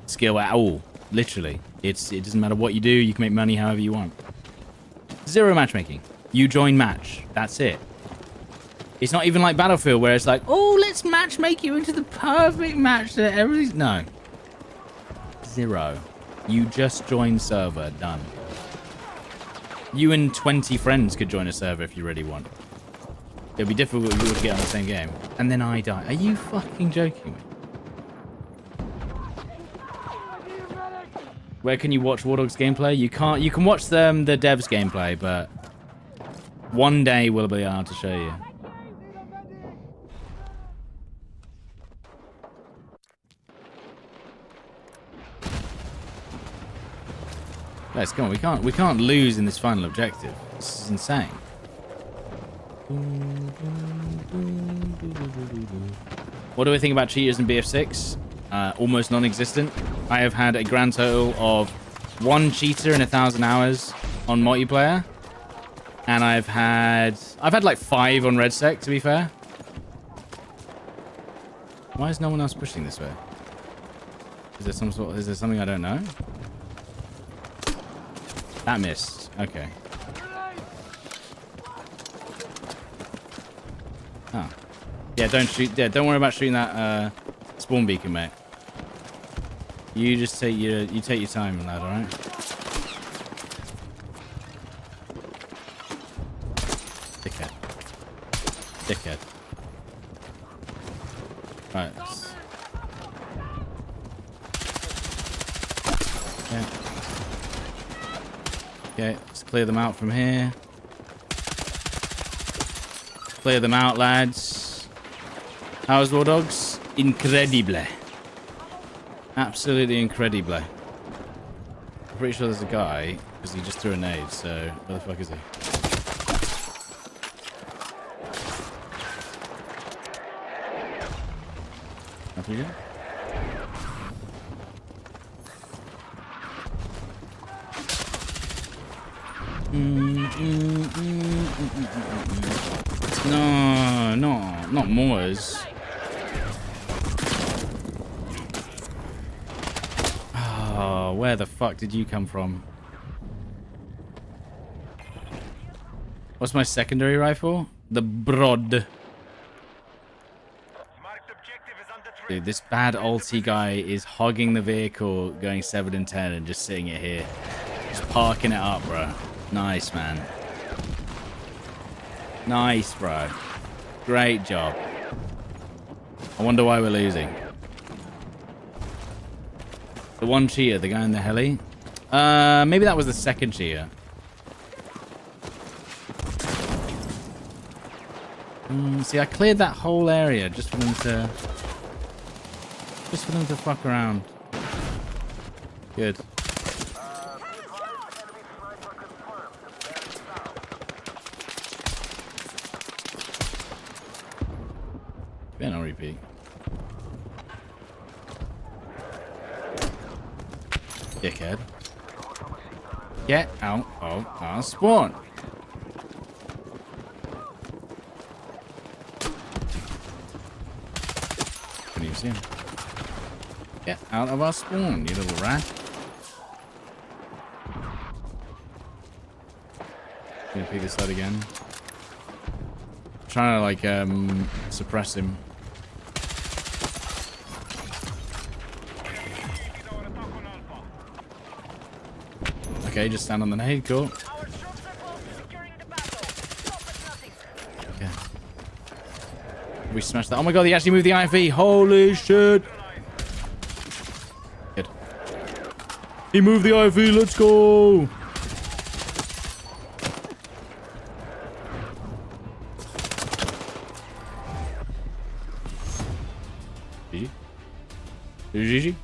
skill at all. Literally. It doesn't matter what you do. You can make money however you want. 0 matchmaking. You join match. That's it. It's not even like Battlefield where it's like, oh, let's matchmake you into the perfect match that everything's... No. 0. You just join server. Done. You and 20 friends could join a server if you really want. It'd be difficult if you were to get on the same game. And then I die. Are you fucking joking me? Where can you watch Wardogs gameplay? You can't. You can watch the devs gameplay, but one day we'll be able to show you. Guys, come on. We can't lose in this final objective. This is insane. What do I think about cheaters in BF6? Almost non-existent. I have had a grand total of 1 cheater in 1,000 hours on multiplayer, and I've had like 5 on RedSec. To be fair, why is no one else pushing this way? Is there something I don't know? That missed. Okay. Oh. Yeah, don't shoot. Yeah, don't worry about shooting that spawn beacon, mate. You just take your time, lad. All right. Dickhead. Right. Yeah. Okay, let's clear them out from here. Clear them out, lads. How's Wardogs? Incredible. Absolutely incredible. I'm pretty sure there's a guy, because he just threw a nade, so where the fuck is he? Up we go. No, not Moors. Oh, where the fuck did you come from? What's my secondary rifle? The Brod. Dude, this bad ulti guy is hogging the vehicle, going 7 and 10, and just sitting it here. Just parking it up, bro. Nice, man. Nice, bro. Great job. I wonder why we're losing. The one cheater, the guy in the heli. Maybe that was the second cheater. See, I cleared that whole area just for them to fuck around. Good. Been on repeat. Dickhead. Get out of our spawn. Couldn't even see him. Get out of our spawn, you little rat. Gonna pick this side again. Trying to like suppress him. Okay, just stand on the nade, cool. Okay. We smashed that. Oh my god, he actually moved the IV. Holy shit. Good. He moved the IV, let's go. GG.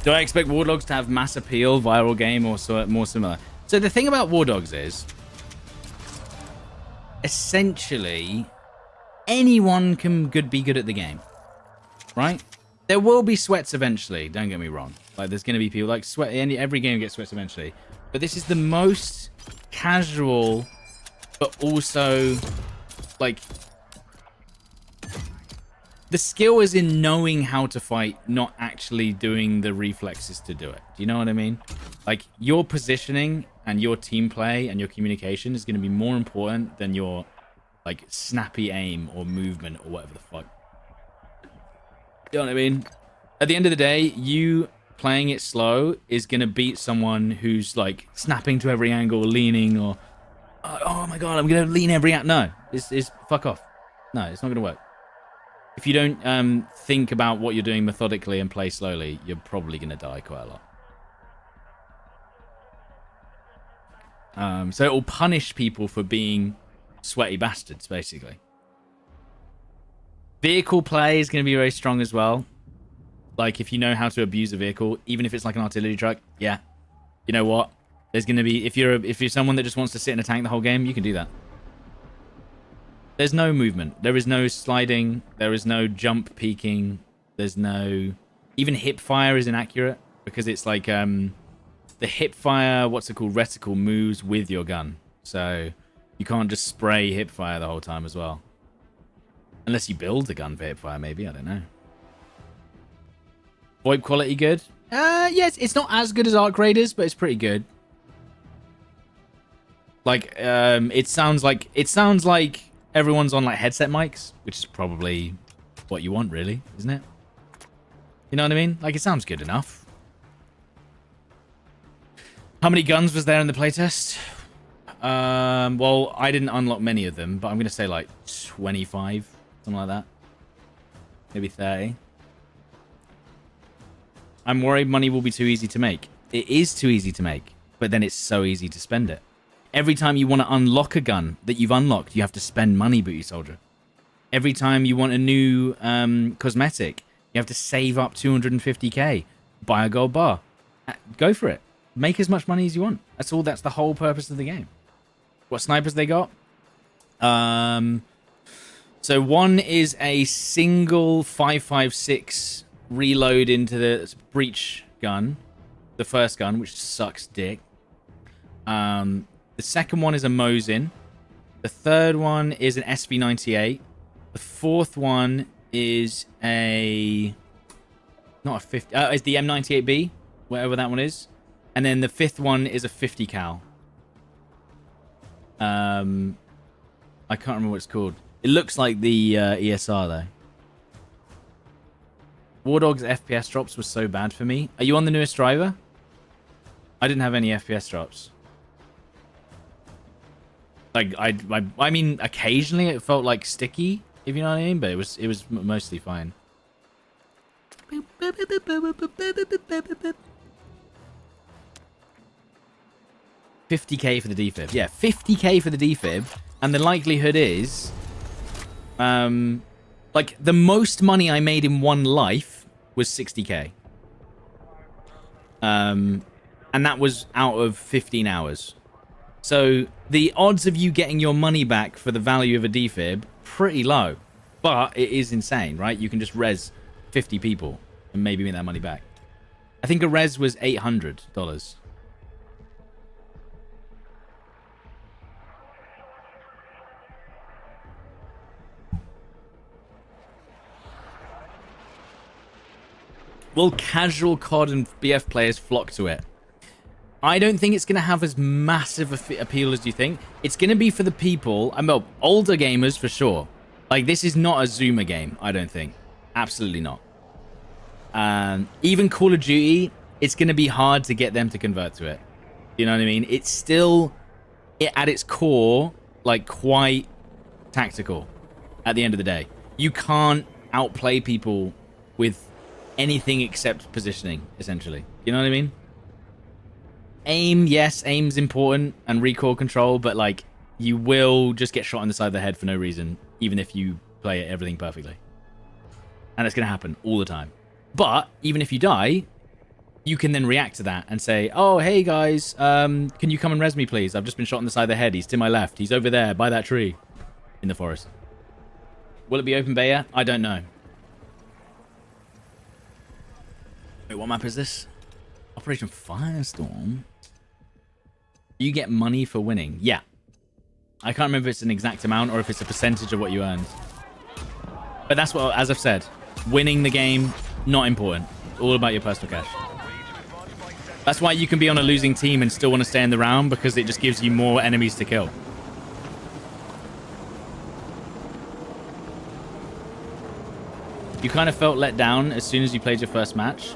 Do I expect Wardogs to have mass appeal, viral game, or so, more similar? So the thing about Wardogs is, essentially, anyone can be good at the game, right? There will be sweats eventually. Don't get me wrong. Like there's going to be people like sweat. Every game gets sweats eventually, but this is the most casual, but also like. The skill is in knowing how to fight, not actually doing the reflexes to do it. Do you know what I mean? Like, your positioning and your team play and your communication is going to be more important than your, like, snappy aim or movement or whatever the fuck. You know what I mean? At the end of the day, you playing it slow is going to beat someone who's like snapping to every angle, leaning, or oh my god, I'm going to lean every out. No, it's fuck off. No, it's not going to work. If you don't think about what you're doing methodically and play slowly, you're probably going to die quite a lot. So it will punish people for being sweaty bastards, basically. Vehicle play is going to be very strong as well. Like, if you know how to abuse a vehicle, even if it's like an artillery truck, yeah. You know what? There's going to be... If you're someone that just wants to sit in a tank the whole game, you can do that. There's no movement. There is no sliding. There is no jump peeking. There's no... Even hip fire is inaccurate, because it's like... the hip fire, what's it called? Reticle moves with your gun. So you can't just spray hip fire the whole time as well. Unless you build a gun for hip fire, maybe. I don't know. VoIP quality good? Yes, it's not as good as Arc Raiders, but it's pretty good. Like, it sounds like everyone's on like headset mics, which is probably what you want, really, isn't it? You know what I mean? Like, it sounds good enough. How many guns was there in the playtest? Well, I didn't unlock many of them, but I'm going to say like 25, something like that. Maybe 30. I'm worried money will be too easy to make. It is too easy to make, but then it's so easy to spend it. Every time you want to unlock a gun that you've unlocked, you have to spend money, Booty Soldier. Every time you want a new cosmetic, you have to save up 250k, buy a gold bar. Go for it. Make as much money as you want. That's all. That's the whole purpose of the game. What snipers they got? So one is a single 5.56 reload into the breach gun, the first gun, which sucks dick. The second one is a Mosin. The third one is an SV98. The fourth one is a not a 50. It's the M98B, whatever that one is. And then the fifth one is a 50 cal. I can't remember what it's called. It looks like the ESR though. Wardogs FPS drops was so bad for me. Are you on the newest driver? I didn't have any FPS drops. Like I mean, occasionally it felt like sticky, if you know what I mean, but it was mostly fine. 50k for the defib. Yeah, 50k for the defib. And the likelihood is... like, the most money I made in one life was 60k. And that was out of 15 hours. So, the odds of you getting your money back for the value of a defib, pretty low. But it is insane, right? You can just res 50 people and maybe make that money back. I think a res was $800. Will casual COD and BF players flock to it? I don't think it's going to have as massive appeal as you think. It's going to be for the people, well, older gamers for sure. Like, this is not a Zoomer game, I don't think. Absolutely not. Even Call of Duty, it's going to be hard to get them to convert to it. You know what I mean? It's still, at its core, like, quite tactical at the end of the day. You can't outplay people with anything except positioning, essentially. You know what I mean? Aim, yes, aim's important, and recoil control, but, like, you will just get shot in the side of the head for no reason, even if you play everything perfectly. And it's going to happen all the time. But, even if you die, you can then react to that and say, oh, hey, guys, can you come and res me, please? I've just been shot in the side of the head. He's to my left. He's over there, by that tree, in the forest. Will it be open beta? I don't know. Wait, what map is this? Operation Firestorm. You get money for winning. Yeah. I can't remember if it's an exact amount or if it's a percentage of what you earned. But that's what, as I've said, winning the game, not important. All about your personal cash. That's why you can be on a losing team and still want to stay in the round, because it just gives you more enemies to kill. You kind of felt let down as soon as you played your first match.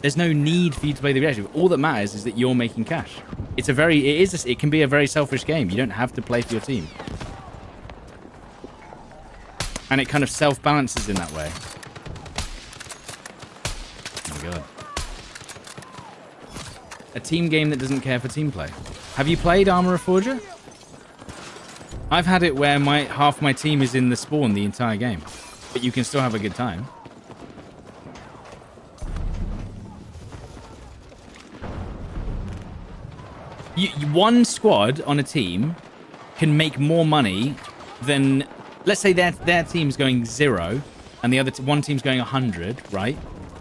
There's no need for you to play the objective. All that matters is that you're making cash. It can be a very selfish game. You don't have to play for your team. And it kind of self-balances in that way. Oh my god. A team game that doesn't care for team play. Have you played Armorer Forger? I've had it where half my team is in the spawn the entire game. But you can still have a good time. One squad on a team can make more money than... Let's say their team's going 0 and the other one team's going 100, right?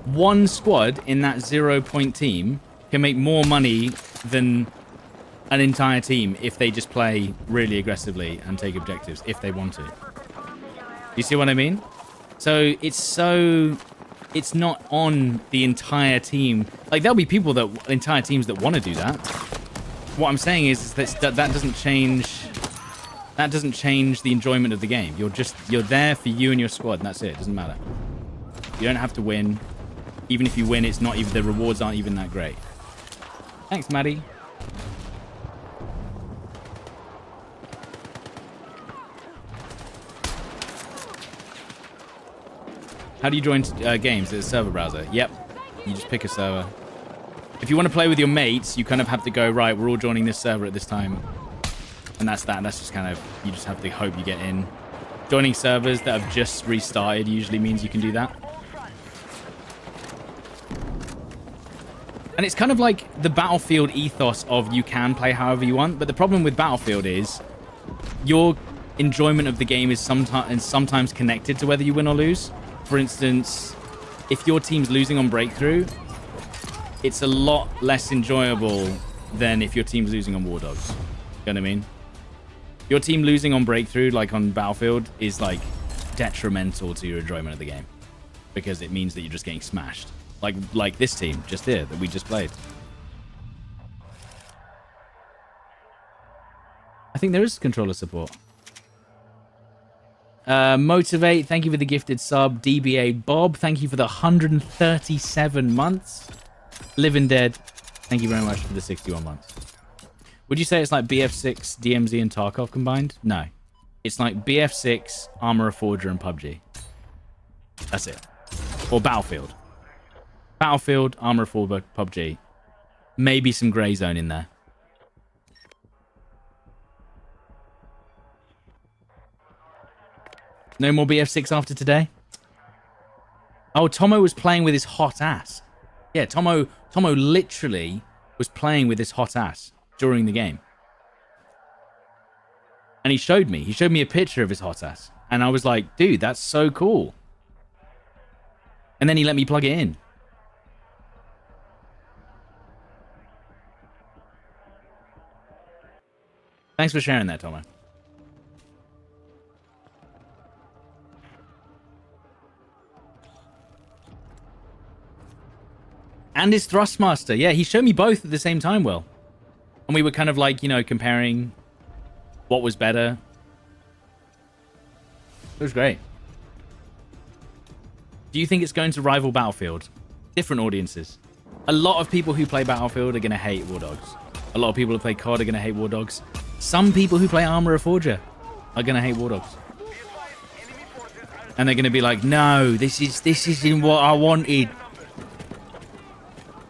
One squad in that 0-point team can make more money than an entire team if they just play really aggressively and take objectives if they want to. You see what I mean? So it's not on the entire team. Like, there'll be people entire teams that want to do that. What I'm saying is that doesn't change. That doesn't change the enjoyment of the game. You're there for you and your squad, and that's it. It doesn't matter. You don't have to win. Even if you win, it's not even, the rewards aren't even that great. Thanks, Maddie. How do you join games? It's a server browser. Yep. You just pick a server. If you want to play with your mates, you kind of have to go, right, we're all joining this server at this time. And that's that. That's just kind of, you just have to hope you get in. Joining servers that have just restarted usually means you can do that. And it's kind of like the Battlefield ethos of you can play however you want. But the problem with Battlefield is your enjoyment of the game is sometimes connected to whether you win or lose. For instance, if your team's losing on breakthrough, it's a lot less enjoyable than if your team's losing on Wardogs. You know what I mean? Your team losing on breakthrough, like on Battlefield, is like detrimental to your enjoyment of the game because it means that you're just getting smashed. Like this team just here that we just played. I think there is controller support. Motivate, thank you for the gifted sub. DBA Bob, thank you for the 137 months. Living Dead, thank you very much for the 61 months. Would you say it's like BF6, DMZ, and Tarkov combined? No. It's like BF6, Armorer Forger, and PUBG. That's it. Or Battlefield. Battlefield, Armorer Forger, PUBG. Maybe some Grey Zone in there. No more BF6 after today? Oh, Tomo was playing with his hot ass. Yeah, Tomo literally was playing with his hot ass during the game. And he showed me a picture of his hot ass. And I was like, dude, that's so cool. And then he let me plug it in. Thanks for sharing that, Tomo. And his Thrustmaster. Yeah, he showed me both at the same time, Will. And we were kind of like, you know, comparing what was better. It was great. Do you think it's going to rival Battlefield? Different audiences. A lot of people who play Battlefield are going to hate Wardogs. A lot of people who play COD are going to hate Wardogs. Some people who play Armorer Forger are going to hate Wardogs. And they're going to be like, no, this isn't what I wanted.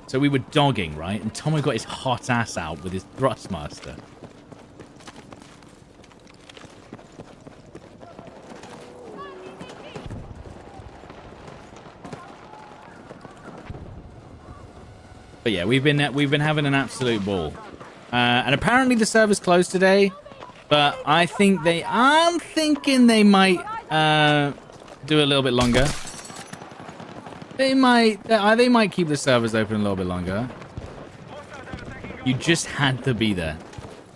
So we were dogging, right? And Tomo got his hot ass out with his Thrustmaster. But yeah, we've been having an absolute ball. And apparently the server's closed today, but I'm thinking they might do a little bit longer. They might keep the servers open a little bit longer. You just had to be there.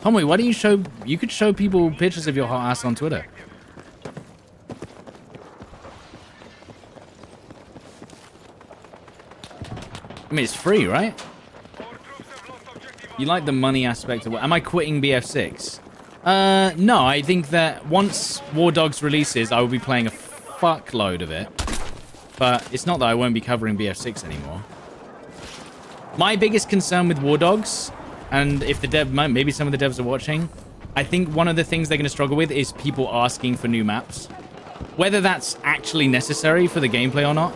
Tommy, why don't you could show people pictures of your hot ass on Twitter. I mean, it's free, right? You like the money aspect of it. Am I quitting BF6? No, I think that once Wardogs releases, I will be playing a fuckload of it. But it's not that I won't be covering BF6 anymore. My biggest concern with Wardogs, and if the dev, maybe some of the devs are watching, I think one of the things they're going to struggle with is people asking for new maps. Whether that's actually necessary for the gameplay or not.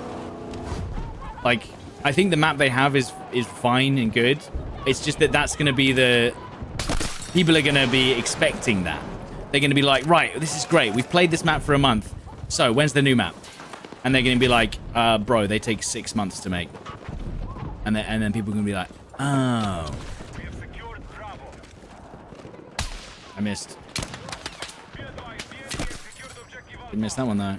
Like, I think the map they have is fine and good. It's just that that's going to be the... People are going to be expecting that. They're going to be like, right, this is great. We've played this map for a month. So, when's the new map? And they're going to be like, bro, they take 6 months to make. And then people are going to be like, oh. I missed. Didn't miss that one, though.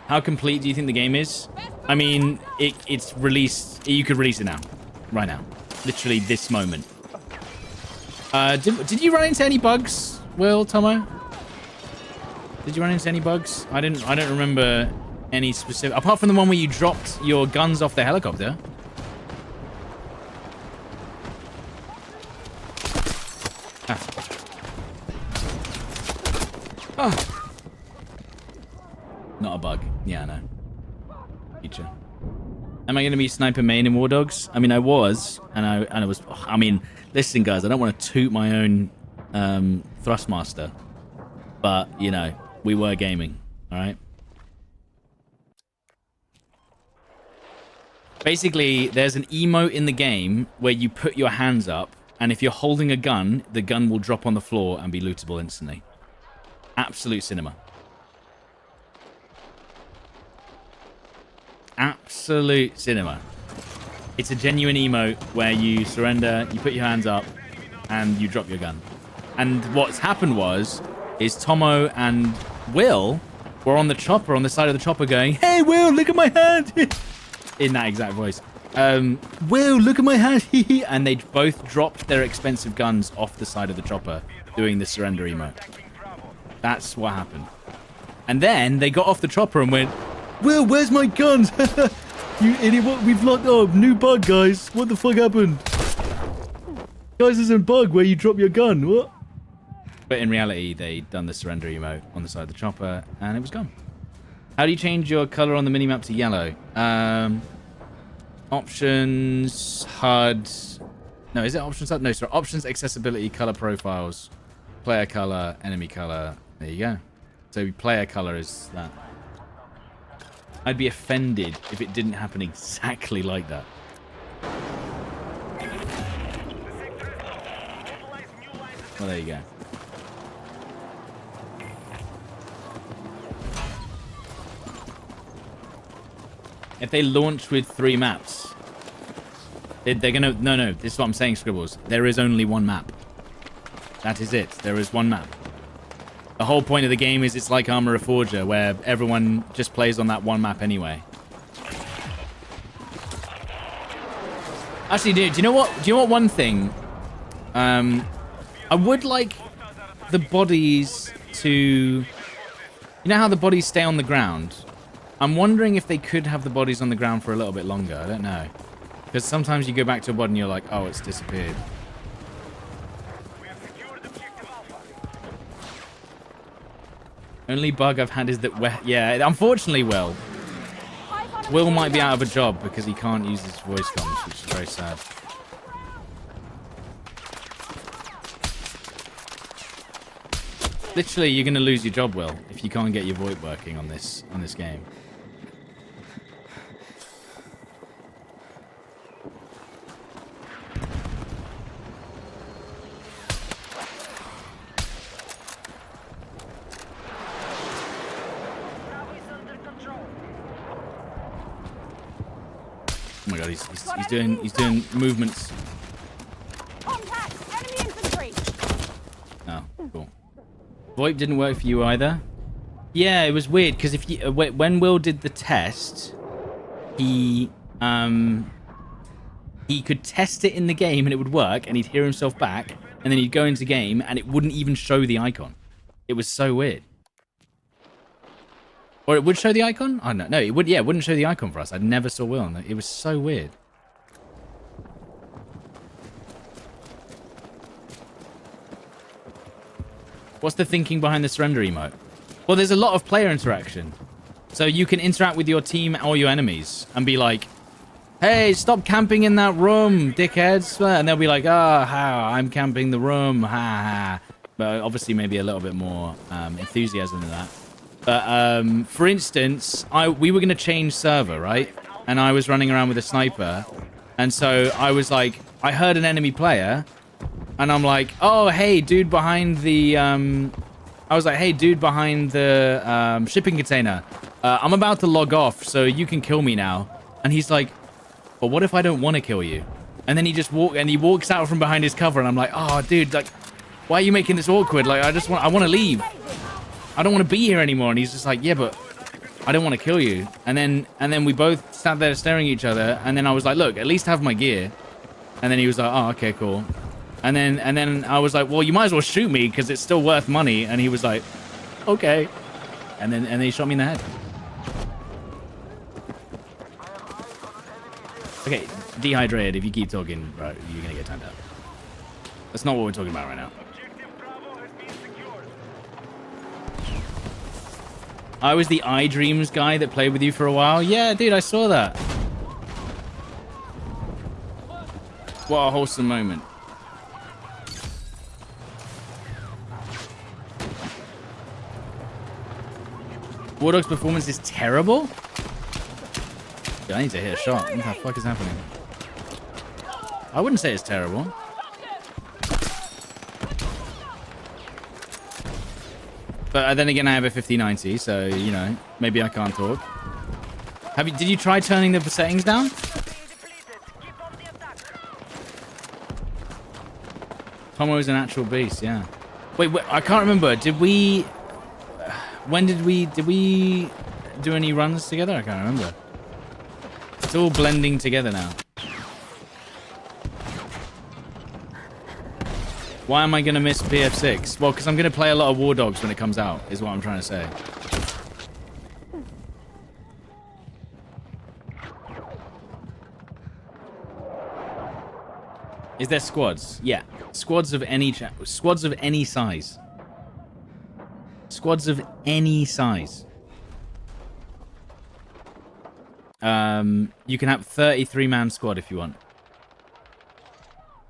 How complete do you think the game is? I mean, it's released. You could release it now. Right now. Literally this moment. Did you run into any bugs, Will, Tomo? Did you run into any bugs? I don't remember any specific... Apart from the one where you dropped your guns off the helicopter. Ah. Oh. Not a bug. Yeah, I know. Feature. Am I going to be sniper main in Wardogs? I mean, I was, and I was. I mean, listen, guys, I don't want to toot my own Thrustmaster, but you know, we were gaming. All right. Basically, there's an emote in the game where you put your hands up, and if you're holding a gun, the gun will drop on the floor and be lootable instantly. Absolute cinema. Absolute cinema. It's a genuine emote where you surrender, you put your hands up, and you drop your gun. And what's happened is Tomo and Will were on the chopper, on the side of the chopper going, "Hey, Will, look at my hand!" In that exact voice. "Will, look at my hand!" And they both dropped their expensive guns off the side of the chopper doing the surrender emote. That's what happened. And then they got off the chopper and went, "Will, where's my guns?" "You idiot, what? We've locked up. New bug, guys. What the fuck happened?" "Guys, there's a bug where you drop your gun. What?" But in reality, they'd done the surrender emote on the side of the chopper, and it was gone. How do you change your color on the minimap to yellow? Options, HUD. No, is it options HUD? No, sorry. Options, accessibility, color profiles, player color, enemy color. There you go. So player color is that. I'd be offended if it didn't happen exactly like that. Well, there you go. If they launch with 3 maps, they're gonna... No, this is what I'm saying, Scribbles. There is only one map. That is it. There is one map. The whole point of the game is it's like Arma Reforger, where everyone just plays on that one map anyway. Actually, do you know what? Do you know what? One thing, I would like the bodies to... You know how the bodies stay on the ground? I'm wondering if they could have the bodies on the ground for a little bit longer. I don't know, because sometimes you go back to a body and you're like, oh, it's disappeared. Only bug I've had is that... Yeah, unfortunately, Will might be out of a job because he can't use his voice comms, which is very sad. Literally, you're going to lose your job, Will, if you can't get your VoIP working on this game. Oh my god, he's doing movements. Contact! Enemy infantry! Oh, cool. VoIP didn't work for you either? Yeah, it was weird because if you when Will did the test, he could test it in the game and it would work and he'd hear himself back and then he'd go into game and it wouldn't even show the icon. It was so weird. Or it would show the icon? Oh, no, it would. Yeah, it wouldn't show the icon for us. I never saw Will. It was so weird. What's the thinking behind the surrender emote? Well, there's a lot of player interaction. So you can interact with your team or your enemies and be like, hey, stop camping in that room, dickheads. And they'll be like, oh, ha, I'm camping the room, ha, ha. But obviously maybe a little bit more enthusiasm than that. But for instance, we were going to change server, right? And I was running around with a sniper. And so I was like, I heard an enemy player. And I'm like, oh, hey, dude behind the... I was like, hey, dude behind the shipping container. I'm about to log off, so you can kill me now. And he's like, but what if I don't want to kill you? And then he walks out from behind his cover, and I'm like, oh, dude, like, why are you making this awkward? Like, I want to leave. I don't want to be here anymore. And he's just like, yeah, but I don't want to kill you. And then we both sat there staring at each other. And then I was like, look, at least have my gear. And then he was like, oh, okay, cool. And then I was like, well, you might as well shoot me because it's still worth money. And he was like, okay. And then he shot me in the head. Okay, dehydrated. If you keep talking, right, you're gonna get timed out. That's not what we're talking about right now. I was the iDreams guy that played with you for a while. Yeah, dude, I saw that. What a wholesome moment. Wardogs' performance is terrible? Dude, I need to hit a shot. What the fuck is happening? I wouldn't say it's terrible. But then again, I have a 5090, so, you know, maybe I can't talk. Did you try turning the settings down? Tomo is an actual beast, yeah. Wait, I can't remember. When did we do any runs together? I can't remember. It's all blending together now. Why am I going to miss BF6? Well, because I'm going to play a lot of Wardogs when it comes out, is what I'm trying to say. Is there squads? Yeah. Squads of any size. Squads of any size. You can have 33-man squad if you want.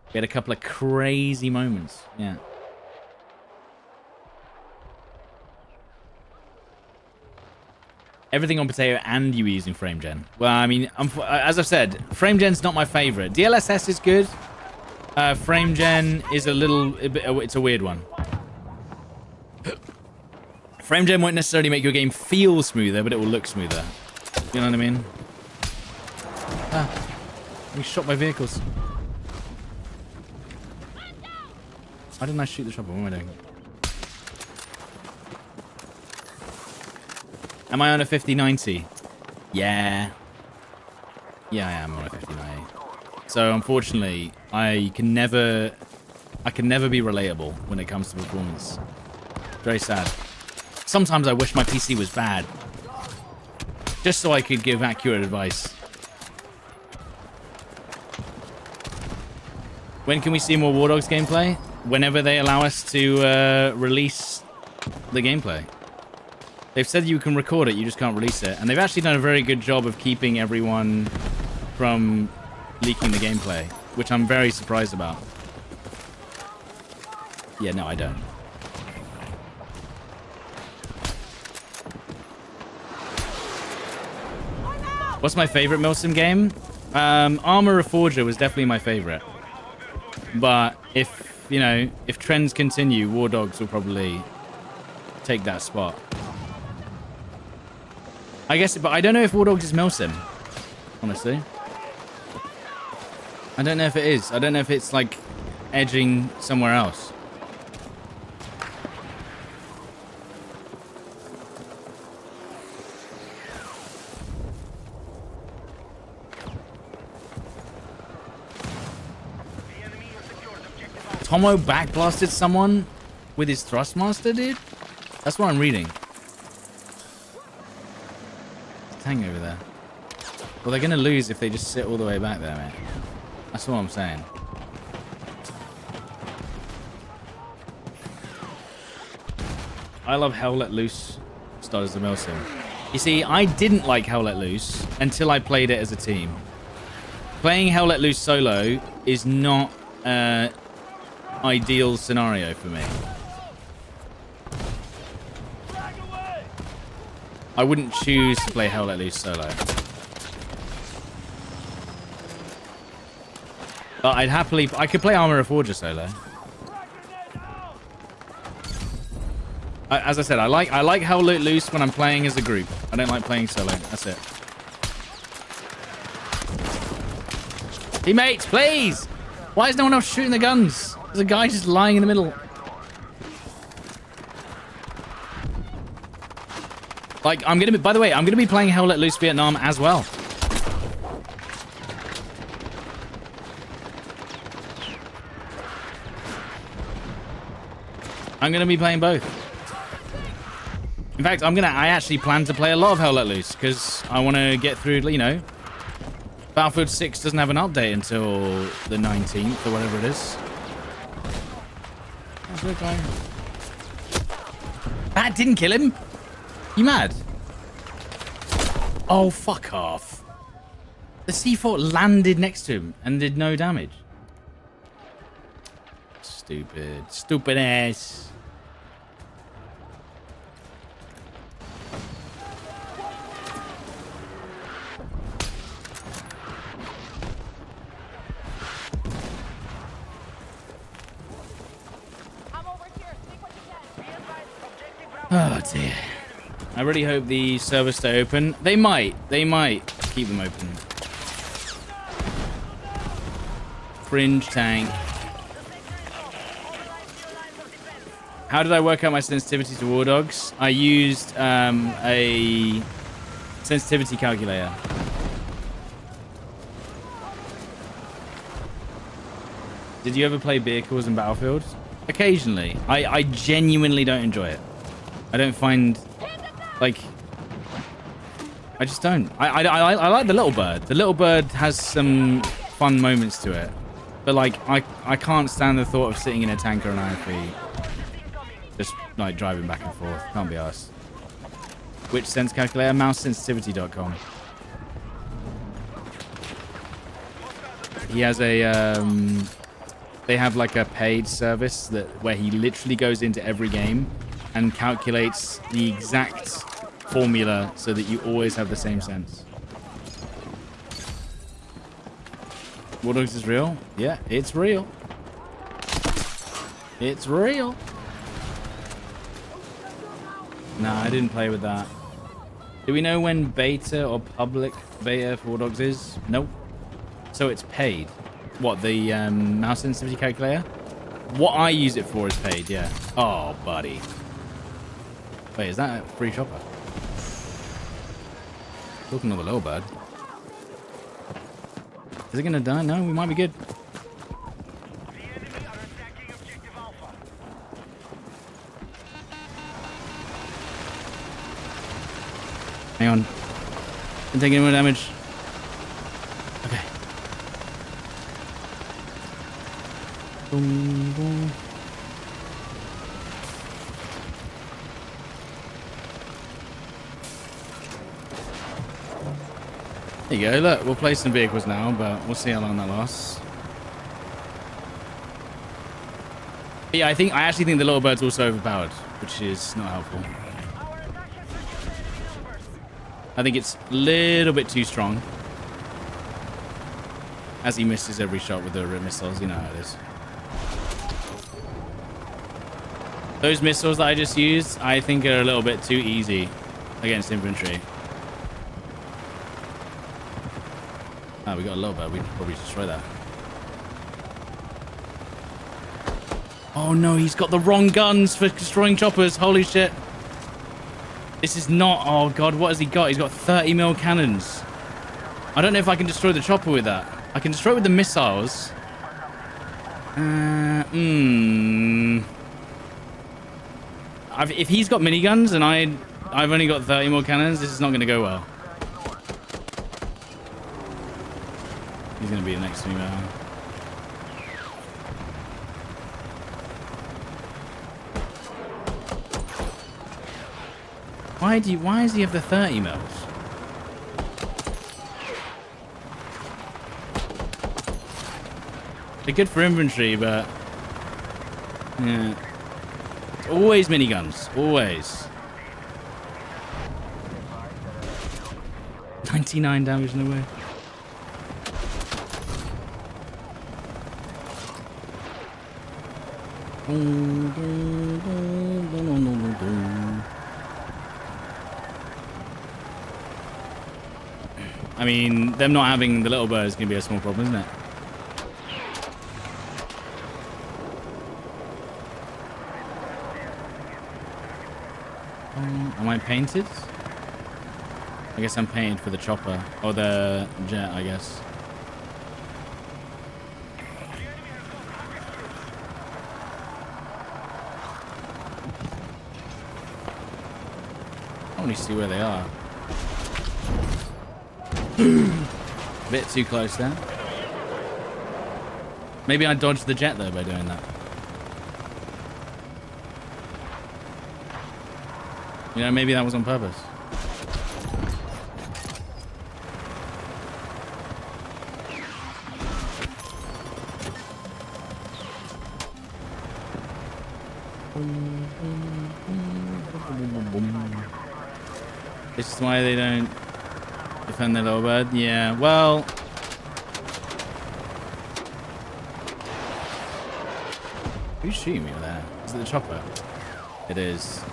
We had a couple of crazy moments. Yeah. Everything on potato and you using frame gen. Well, I mean, as I've said, frame gen's not my favorite. DLSS is good. Frame gen is it's a weird one. Frame gen won't necessarily make your game feel smoother, but it will look smoother. You know what I mean? Ah, we shot by vehicles. Why didn't I shoot the chopper? What am I doing? Am I on a 5090? Yeah. Yeah, I am on a 5090. So unfortunately, I can never be relatable when it comes to performance. Very sad. Sometimes I wish my PC was bad. Just so I could give accurate advice. When can we see more Wardogs gameplay? Whenever they allow us to release the gameplay. They've said you can record it, you just can't release it. And they've actually done a very good job of keeping everyone from leaking the gameplay, which I'm very surprised about. Yeah, no, I don't. What's my favorite Milsim game? Armor Reforger was definitely my favorite. But if, you know, if trends continue, Wardogs will probably take that spot. I guess, but I don't know if Wardogs is Milsim, honestly. I don't know if it is. I don't know if it's, like, edging somewhere else. Tomo backblasted someone with his Thrustmaster, dude? That's what I'm reading. Tank over there. Well, they're going to lose if they just sit all the way back there, mate. That's what I'm saying. I love Hell Let Loose starters the Milsim. You see, I didn't like Hell Let Loose until I played it as a team. Playing Hell Let Loose solo is not an ideal scenario for me. I wouldn't choose to play Hell Let Loose solo. But I could play Armor of Forger solo. As I said, I like Hell Let Loose when I'm playing as a group. I don't like playing solo. That's it. Teammates, please! Why is no one else shooting the guns? There's a guy just lying in the middle. Like, by the way, I'm gonna be playing Hell Let Loose Vietnam as well. I'm gonna be playing both. In fact, I actually plan to play a lot of Hell Let Loose because I want to get through, you know, Battlefield 6 doesn't have an update until the 19th or whatever it is. That's a guy. That didn't kill him? You mad? Oh, fuck off. The C4 landed next to him and did no damage. Stupid. Stupid ass. Oh dear. I really hope the servers stay open. They might keep them open. Fringe tank. How did I work out my sensitivity to Wardogs? I used a sensitivity calculator. Did you ever play vehicles in Battlefield? Occasionally. I genuinely don't enjoy it. I don't find, like, I just don't. I like the Little Bird. The Little Bird has some fun moments to it. But, like, I can't stand the thought of sitting in a tank or an IFV. Just, like, driving back and forth. Can't be arsed. Which sense calculator? Mousesensitivity.com. He has a, they have, like, a paid service where he literally goes into every game and calculates the exact formula so that you always have the same sense. Wardogs is real? Yeah, it's real. It's real. Nah, I didn't play with that. Do we know when beta or public beta for Wardogs is? Nope. So it's paid. What, the mouse sensitivity calculator? What I use it for is paid, yeah. Oh, buddy. Wait, is that a free chopper? Talking of the Little Bird. Is it gonna die? No, we might be good. Hang on. Didn't take any more damage. Okay. Boom, boom. There you go, look, we'll play some vehicles now, but we'll see how long that lasts. But yeah, I actually think the Little Bird's also overpowered, which is not helpful. I think it's a little bit too strong. As he misses every shot with the missiles, you know how it is. Those missiles that I just used, I think are a little bit too easy against infantry. Ah, we got a Little Bird. We could probably destroy that. Oh no, he's got the wrong guns for destroying choppers. Holy shit. This is not... Oh god, what has he got? He's got 30 mil cannons. I don't know if I can destroy the chopper with that. I can destroy it with the missiles. If he's got miniguns and I've only got 30 more cannons, this is not going to go well. He's going to be next to me now. Why does he have the 30 mils? They're good for inventory, but yeah. Always miniguns. Always. 99 damage, no way. I mean, them not having the little bird is going to be a small problem, isn't it? Am I painted? I guess I'm painted for the chopper. Or the jet, I guess. I want to see where they are. A bit too close there. Maybe I dodged the jet though by doing that. You know, maybe that was on purpose. This is why they don't defend the little bird. Yeah, well... Who's shooting me there? Is it the chopper? It is.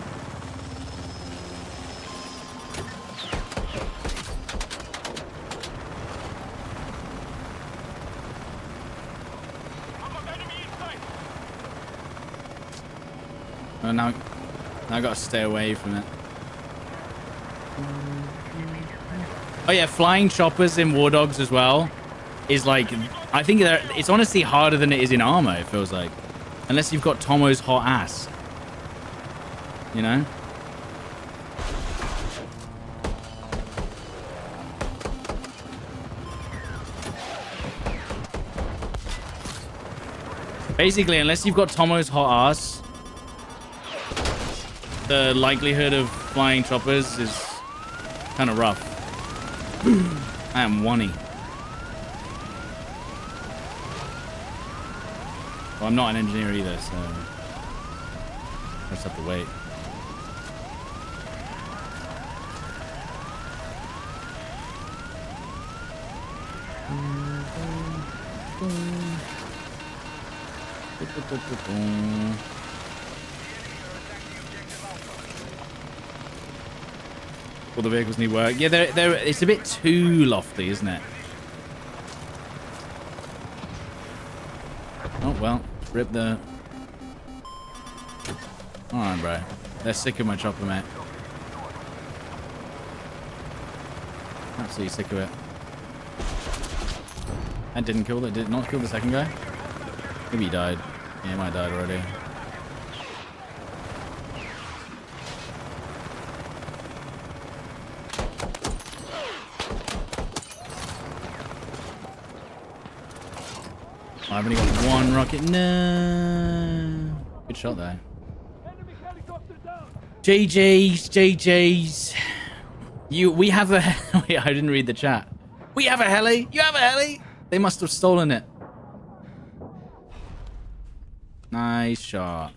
Oh, now I gotta stay away from it. Oh yeah, flying choppers in Wardogs as well is like, I think it's honestly harder than it is in armor, it feels like. Unless you've got Tomo's hot ass. You know? Basically, unless you've got Tomo's hot ass, the likelihood of flying choppers is kind of rough. I am one-y. Well, I'm not an engineer either, so I just have to wait. All the vehicles need work. Yeah, it's a bit too lofty, isn't it? Oh, well. Rip the... Alright, bro. They're sick of my chopper, mate. Absolutely sick of it. That didn't kill... That did not kill the second guy? Maybe he died. Yeah, he might have died already. I've only got one rocket. No. Good shot there. GG's, GG's. We have a... Wait, I didn't read the chat. We have a heli. You have a heli? They must have stolen it. Nice shot.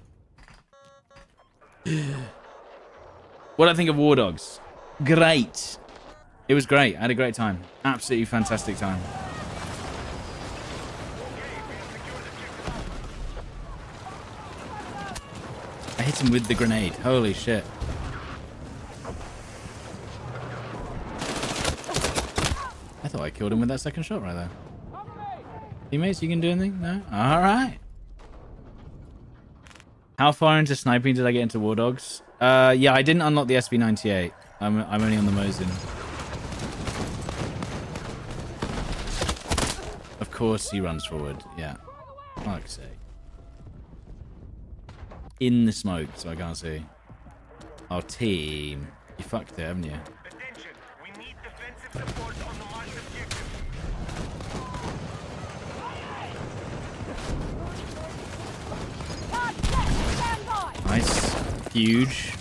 What do I think of Wardogs? Great. It was great. I had a great time. Absolutely fantastic time. I hit him with the grenade. Holy shit. I thought I killed him with that second shot right there. Teammates, you can do anything? No? Alright. How far into sniping did I get into Wardogs? Yeah, I didn't unlock the SB98. I'm only on the Mosin. Of course he runs forward. Yeah. Fuck's sake. In the smoke, so I can't see. Oh, team. You fucked it, haven't you? Attention. We need defensive support on the march objective. Guard set. Stand by. Nice. Huge.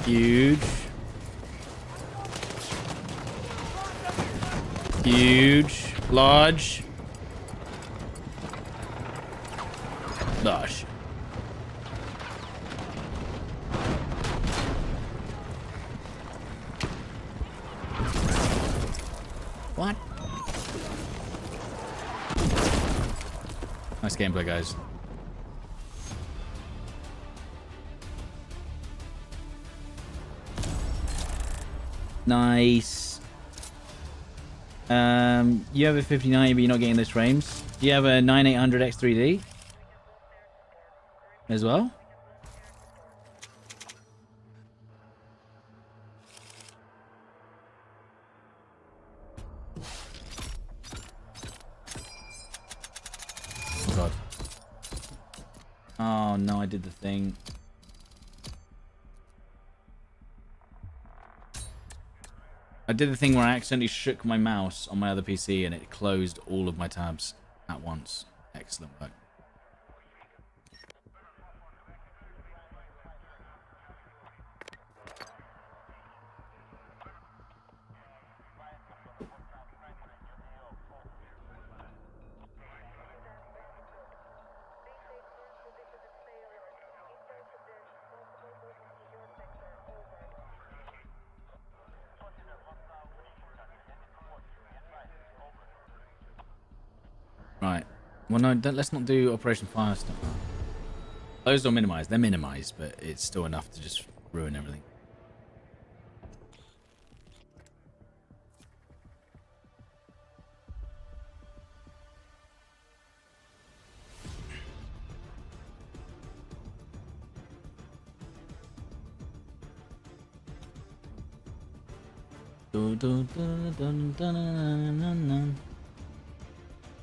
Huge. Huge. Large. Large. What? Nice gameplay, guys. Nice. You have a 59, but you're not getting those frames. Do you have a 9800 X3D as well? Oh god. Oh no, I did the thing. I did the thing where I accidentally shook my mouse on my other PC and it closed all of my tabs at once. Excellent work. Right. Well, no, let's not do Operation Firestorm. Those are minimized. They're minimized, but it's still enough to just ruin everything.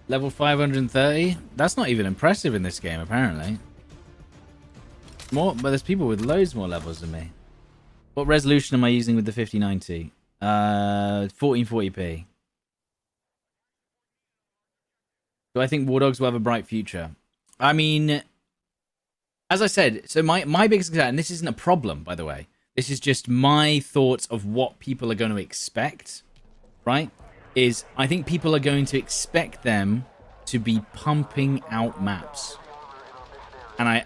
Level 530? That's not even impressive in this game, apparently. More, but there's people with loads more levels than me. What resolution am I using with the 5090? 1440p. Do I think Wardogs will have a bright future? I mean, as I said, so my biggest concern, and this isn't a problem, by the way. This is just my thoughts of what people are going to expect, right? Is I think people are going to expect them to be pumping out maps. And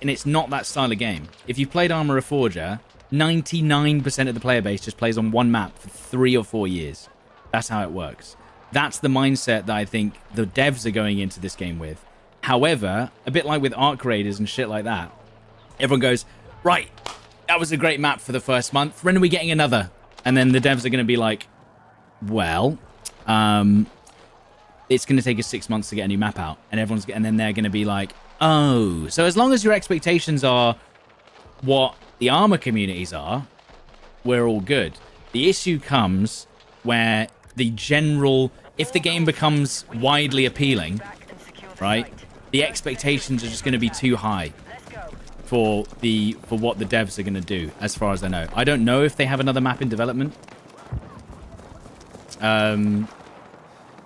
it's not that style of game. If you've played Arma Reforger, 99% of the player base just plays on one map for 3 or 4 years. That's how it works. That's the mindset that I think the devs are going into this game with. However, a bit like with Arc Raiders and shit like that, everyone goes, right, that was a great map for the first month. When are we getting another? And then the devs are going to be like, well, it's going to take us 6 months to get a new map out. And then they're going to be like, oh. So as long as your expectations are what the Arma communities are, we're all good. The issue comes where the general, if the game becomes widely appealing, right, the expectations are just going to be too high for what the devs are going to do, as far as I know. I don't know if they have another map in development.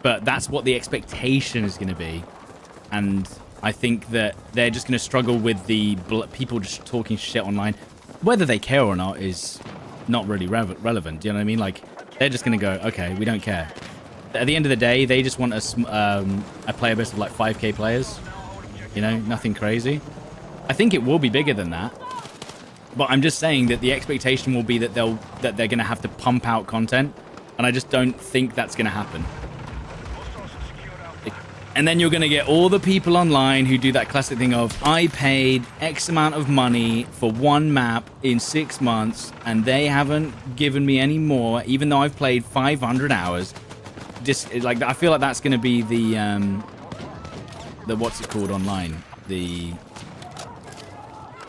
But that's what the expectation is going to be. And I think that they're just going to struggle with the people just talking shit online. Whether they care or not is not really relevant. Do you know what I mean? Like, they're just going to go, okay, we don't care. At the end of the day, they just want a player base of like 5k players. You know, nothing crazy. I think it will be bigger than that. But I'm just saying that the expectation will be that they're going to have to pump out content. And I just don't think that's going to happen. And then you're going to get all the people online who do that classic thing of, I paid X amount of money for one map in 6 months, and they haven't given me any more, even though I've played 500 hours. Just like, I feel like that's going to be the what's it called online?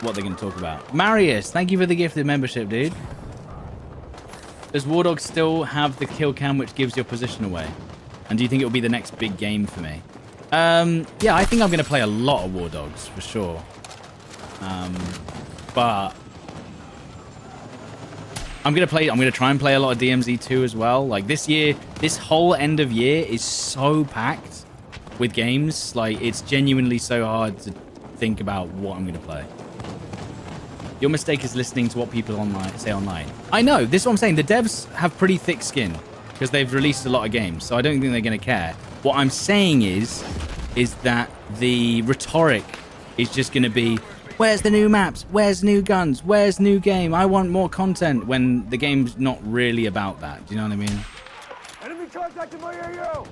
What they're going to talk about. Marius, thank you for the gifted membership, dude. Does Wardogs still have the kill cam which gives your position away? And do you think it will be the next big game for me? Yeah, I think I'm going to play a lot of Wardogs for sure. But I'm going to try and play a lot of DMZ 2 as well. Like this year, this whole end of year is so packed with games. Like it's genuinely so hard to think about what I'm going to play. Your mistake is listening to what people online say online. I know. This is what I'm saying. The devs have pretty thick skin because they've released a lot of games, so I don't think they're going to care. What I'm saying is that the rhetoric is just going to be, where's the new maps? Where's new guns? Where's new game? I want more content, when the game's not really about that. Do you know what I mean? Enemy contact in my AO!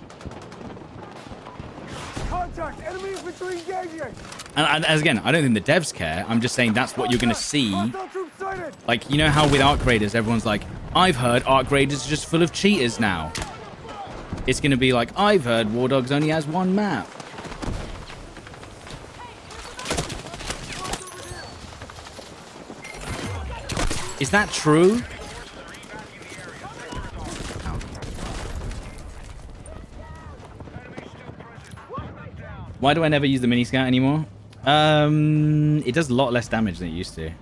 Contact! Enemy infantry engaging! And as again, I don't think the devs care. I'm just saying that's what you're going to see. Hostile troops sighted! Like, you know how with Arc Raiders, everyone's like, I've heard Arc Raiders are just full of cheaters now. It's going to be like, I've heard Wardogs only has one map. Is that true? Why do I never use the mini scout anymore? It does a lot less damage than it used to.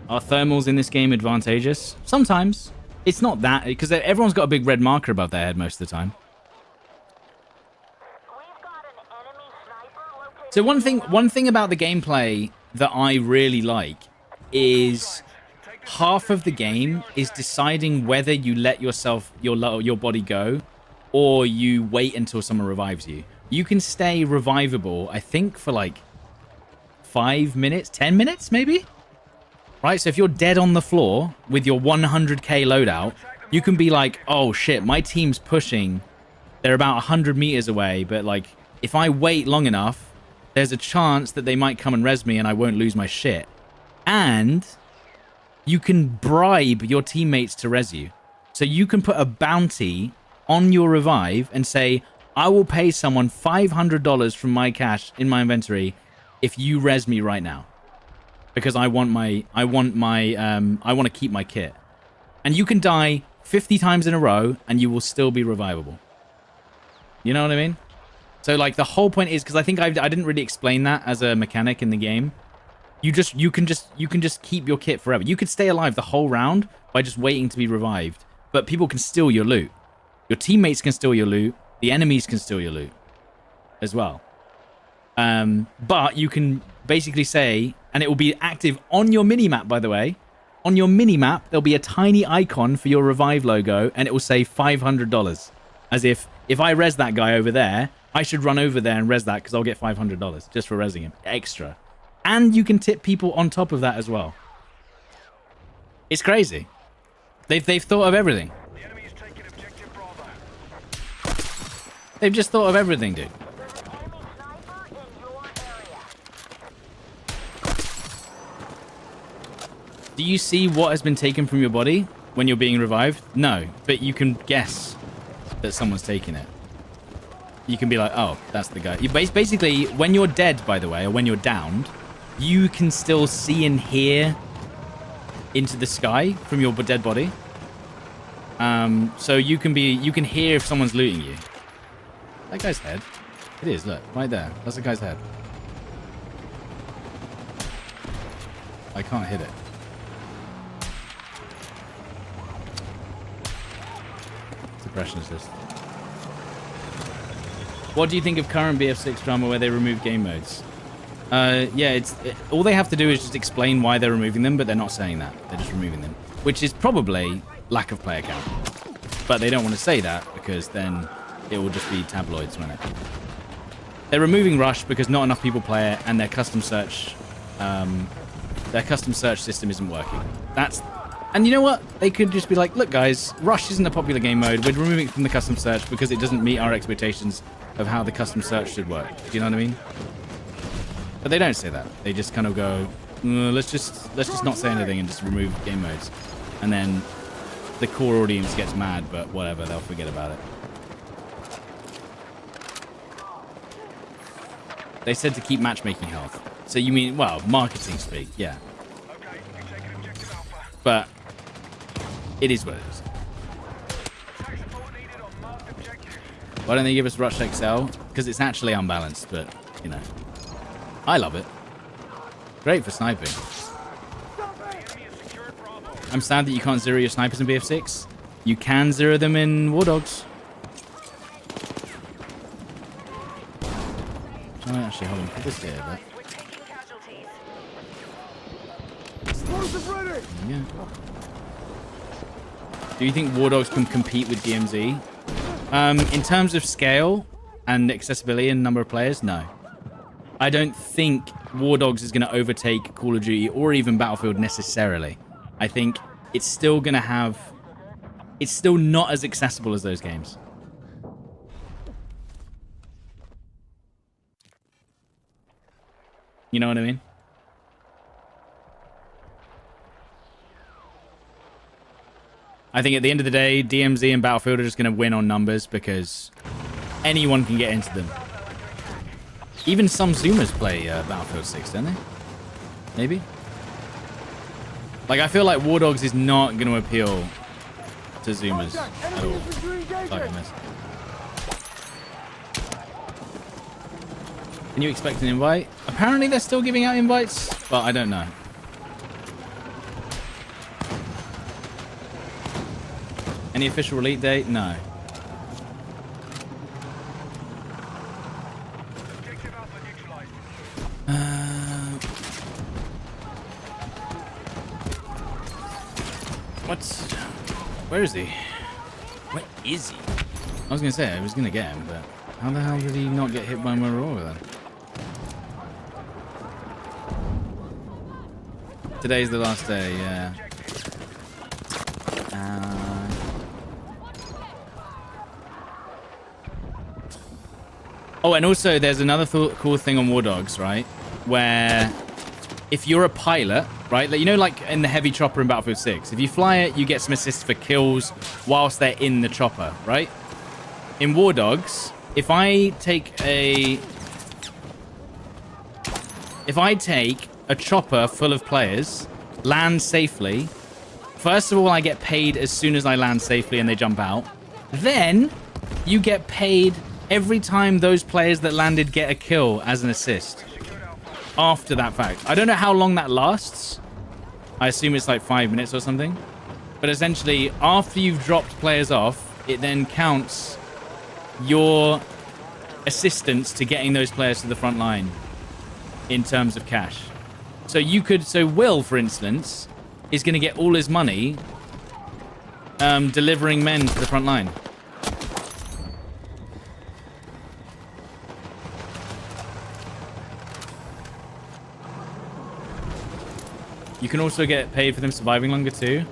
Are thermals in this game advantageous? Sometimes. It's not that, because everyone's got a big red marker above their head most of the time. So one thing about the gameplay that I really like is half of the game is deciding whether you let your body go or you wait until someone revives you. You can stay revivable, I think, for like 5 minutes, 10 minutes maybe? Right, so if you're dead on the floor with your 100k loadout, you can be like, oh shit, my team's pushing. They're about 100 meters away, but like, if I wait long enough, there's a chance that they might come and res me and I won't lose my shit. And you can bribe your teammates to res you. So you can put a bounty on your revive and say, I will pay someone $500 from my cash in my inventory if you res me right now. Because I want to keep my kit. And you can die 50 times in a row and you will still be revivable. You know what I mean? So like the whole point is, because I think I didn't really explain that as a mechanic in the game. You can just keep your kit forever. You could stay alive the whole round by just waiting to be revived, but people can steal your loot. Your teammates can steal your loot. The enemies can steal your loot as well. But you can basically say, and it will be active on your mini-map, by the way. On your mini-map, there'll be a tiny icon for your revive logo, and it will say $500. As if I res that guy over there, I should run over there and res that because I'll get $500 just for resing him. Extra. And you can tip people on top of that as well. It's crazy. They've thought of everything. The enemy is taking objective Bravo. They've just thought of everything, dude. Do you see what has been taken from your body when you're being revived? No, but you can guess that someone's taking it. You can be like, oh, that's the guy. Basically, when you're dead, by the way, or when you're downed, you can still see and hear into the sky from your dead body. So you can hear if someone's looting you. That guy's head. It is, look, right there. That's the guy's head. I can't hit it. Suppression assist. What do you think of current BF6 drama where they remove game modes? Yeah, all they have to do is just explain why they're removing them, but they're not saying that. They're just removing them, which is probably lack of player count. But they don't want to say that because then it will just be tabloids, won't it? They're removing Rush because not enough people play it, and their custom search system isn't working. And you know what? They could just be like, look, guys, Rush isn't a popular game mode. We're removing it from the custom search because it doesn't meet our expectations of how the custom search should work. Do you know what I mean? But they don't say that. They just kind of go, let's just not say anything and just remove game modes. And then the core audience gets mad, but whatever, they'll forget about it. They said to keep matchmaking health. So you mean, well, marketing speak, yeah. Okay, you've taken objective Alpha. But it is what it is. Attack support needed on marked objective. Why don't they give us Rush XL? Because it's actually unbalanced, but, you know. I love it. Great for sniping. I'm sad that you can't zero your snipers in BF6. You can zero them in Wardogs. Oh, actually, hold on. Put this here, but... We're taking casualties. Explosive ready! Yeah. Do you think Wardogs can compete with DMZ? In terms of scale and accessibility and number of players, no. I don't think Wardogs is going to overtake Call of Duty or even Battlefield necessarily. I think it's still going to have... It's still not as accessible as those games. You know what I mean? I think at the end of the day, DMZ and Battlefield are just going to win on numbers because anyone can get into them. Even some Zoomers play Battlefield 6, don't they? Maybe? Like, I feel like Wardogs is not going to appeal to Zoomers at all. Sorry, I missed. Can you expect an invite? Apparently they're still giving out invites, but I don't know. Any official release date? No. What's... Where is he? Where is he? I was going to say I was going to get him, but how the hell did he not get hit by my roar then? Today's the last day, yeah. Oh, and also there's another cool thing on Wardogs, right? Where if you're a pilot, right? Like, you know, like in the heavy chopper in Battlefield 6, if you fly it, you get some assists for kills whilst they're in the chopper, right? In Wardogs, if I take a chopper full of players, land safely, first of all, I get paid as soon as I land safely and they jump out. Then you get paid every time those players that landed get a kill as an assist. After that fact. I don't know how long that lasts. I assume it's like 5 minutes or something. But essentially, after you've dropped players off, it then counts your assistance to getting those players to the front line in terms of cash. So you could... So Will, for instance, is going to get all his money delivering men to the front line. You can also get paid for them surviving longer too.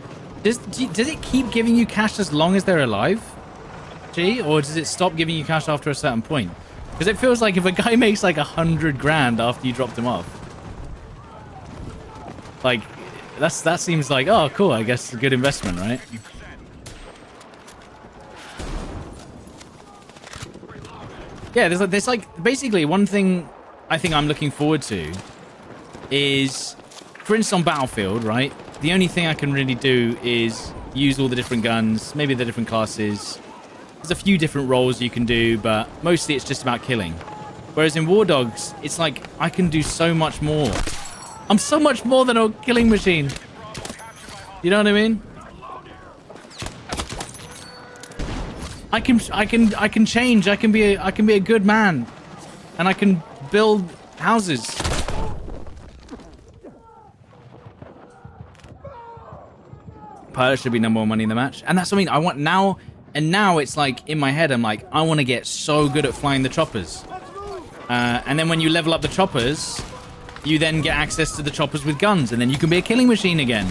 Does it keep giving you cash as long as they're alive? Gee, or does it stop giving you cash after a certain point? Because it feels like if a guy makes like 100 grand after you dropped him off, like that seems like, oh cool, I guess a good investment, right? Yeah, there's like basically one thing I think I'm looking forward to is, for instance, on Battlefield, right? The only thing I can really do is use all the different guns, maybe the different classes. There's a few different roles you can do, but mostly it's just about killing. Whereas in Wardogs, it's like I can do so much more. I'm so much more than a killing machine. You know what I mean? I can change. I can be a good man, and I can build houses. Pilot should be number one money in the match, and that's what I mean. I want now, and now it's like in my head, I'm like, I want to get so good at flying the choppers, and then when you level up the choppers, you then get access to the choppers with guns, and then you can be a killing machine again.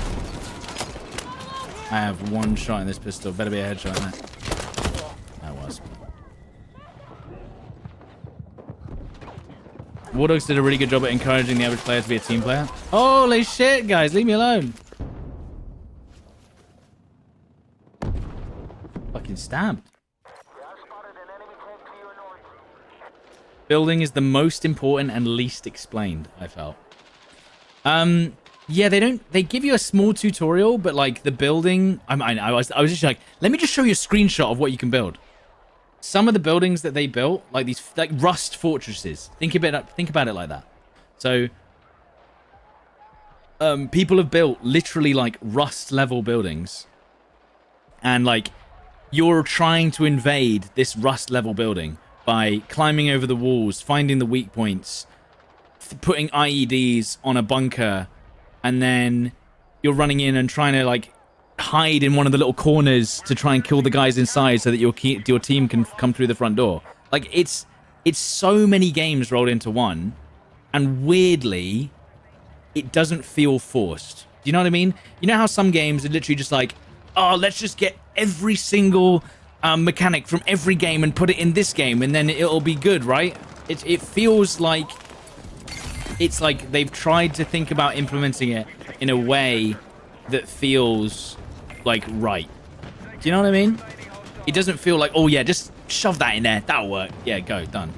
I have one shot in this pistol. Better be a headshot in it. That was. Wardogs did a really good job at encouraging the average player to be a team player. Holy shit, guys, leave me alone. Fucking stabbed. Building is the most important and least explained, I felt. Yeah, they give you a small tutorial, but like the building, I was just like, let me just show you a screenshot of what you can build. Some of the buildings that they built, like these like rust fortresses. Think about it like that. So people have built literally like rust level buildings, and like you're trying to invade this rust level building, by climbing over the walls, finding the weak points, putting IEDs on a bunker, and then you're running in and trying to like hide in one of the little corners to try and kill the guys inside so that your team can come through the front door. Like it's so many games rolled into one, and weirdly it doesn't feel forced. Do you know what I mean? You know how some games are literally just like, oh, let's just get every single mechanic from every game and put it in this game and then it'll be good, right? It feels like it's like they've tried to think about implementing it in a way that feels like right. Do you know what I mean? It doesn't feel like, oh yeah, just shove that in there, that'll work. Yeah, go, done.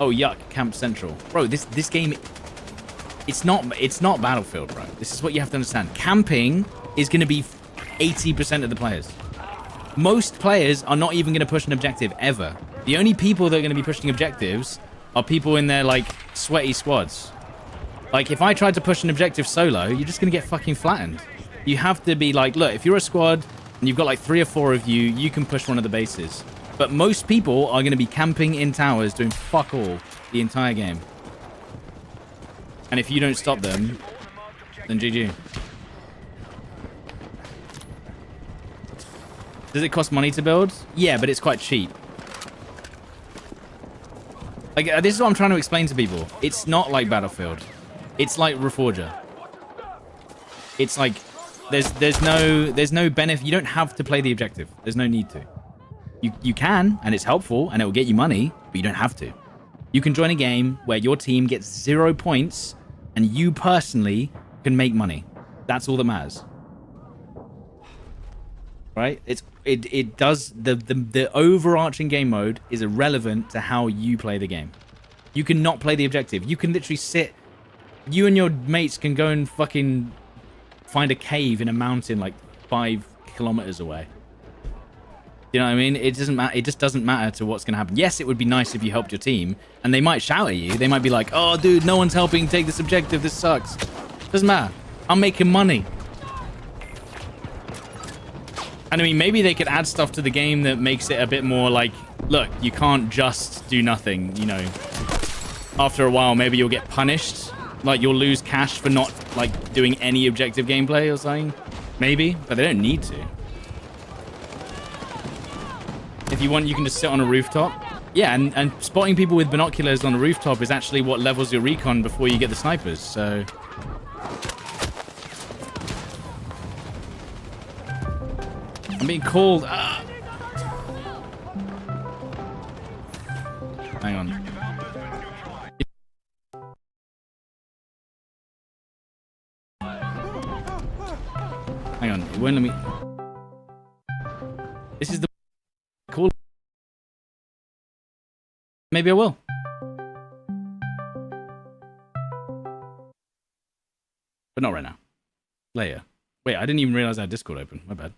Oh yuck, Camp Central. Bro, this game, it's not Battlefield, bro. This is what you have to understand. Camping is going to be 80% of the players. Most players are not even going to push an objective ever. The only people that are going to be pushing objectives are people in their like sweaty squads. Like if I tried to push an objective solo, you're just going to get fucking flattened. You have to be like, look, if you're a squad and you've got like 3 or 4 of you, you can push one of the bases. But most people are going to be camping in towers doing fuck all the entire game. And if you don't stop them, then GG. Does it cost money to build? Yeah, but it's quite cheap. Like, this is what I'm trying to explain to people. It's not like Battlefield. It's like Reforger. It's like, there's no benefit. You don't have to play the objective. There's no need to. You can, and it's helpful, and it will get you money, but you don't have to. You can join a game where your team gets 0 points, and you personally can make money. That's all that matters. Right? It does the overarching game mode is irrelevant to how you play the game. You can not play the objective. You can literally sit. You and your mates can go and fucking find a cave in a mountain like 5 kilometers away. You know what I mean? It doesn't matter. It just doesn't matter to what's going to happen. Yes, it would be nice if you helped your team, and they might shout at you. They might be like, "Oh, dude, no one's helping. Take this objective. This sucks." Doesn't matter. I'm making money. And I mean, maybe they could add stuff to the game that makes it a bit more like, look, you can't just do nothing, you know. After a while, maybe you'll get punished. Like, you'll lose cash for not, like, doing any objective gameplay or something. Maybe, but they don't need to. If you want, you can just sit on a rooftop. Yeah, and spotting people with binoculars on a rooftop is actually what levels your recon before you get the snipers, so... I'm being called. Hang on. Hang on. It won't let me. This is the call. Maybe I will. But not right now. Later. Wait, I didn't even realize I had Discord open. My bad.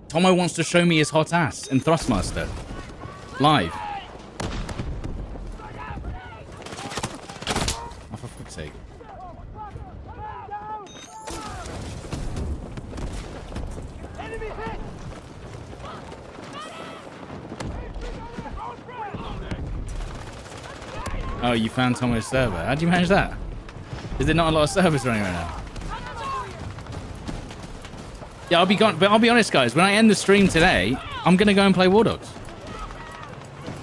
Tomo wants to show me his hot ass in Thrustmaster. Live. Oh, for fuck's sake. Oh, you found Tomo's server. How'd you manage that? Is there not a lot of servers running right now? Yeah, I'll be gone, but I'll be honest, guys. When I end the stream today, I'm gonna go and play Wardogs.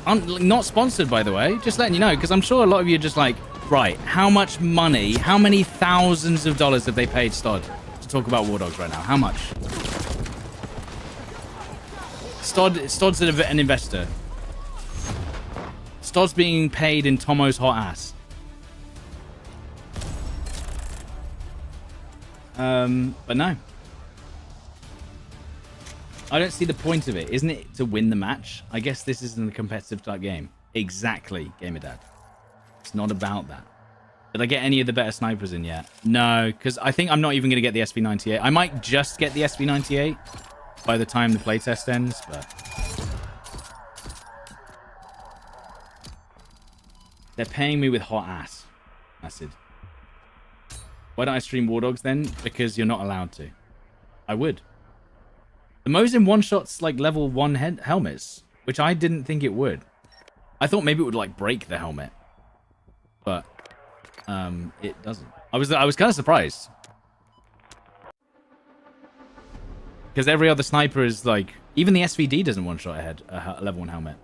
I'm not sponsored, by the way. Just letting you know, because I'm sure a lot of you are just like, right, how much money, how many thousands of dollars have they paid Stod to talk about Wardogs right now? How much? Stod's an investor. Stod's being paid in Tomo's hot ass. But no. I don't see the point of it. Isn't it to win the match? I guess this isn't a competitive type game. Exactly, Gamerdad. It's not about that. Did I get any of the better snipers in yet? No, because I think I'm not even going to get the SV98. I might just get the SV98 by the time the playtest ends, but... They're paying me with hot ass. Acid. Why don't I stream Wardogs then? Because you're not allowed to. I would. The Mosin one-shots like level 1 helmets, which I didn't think it would. I thought maybe it would like break the helmet, but it doesn't. I was kind of surprised because every other sniper is like, even the SVD doesn't one-shot a level 1 helmet.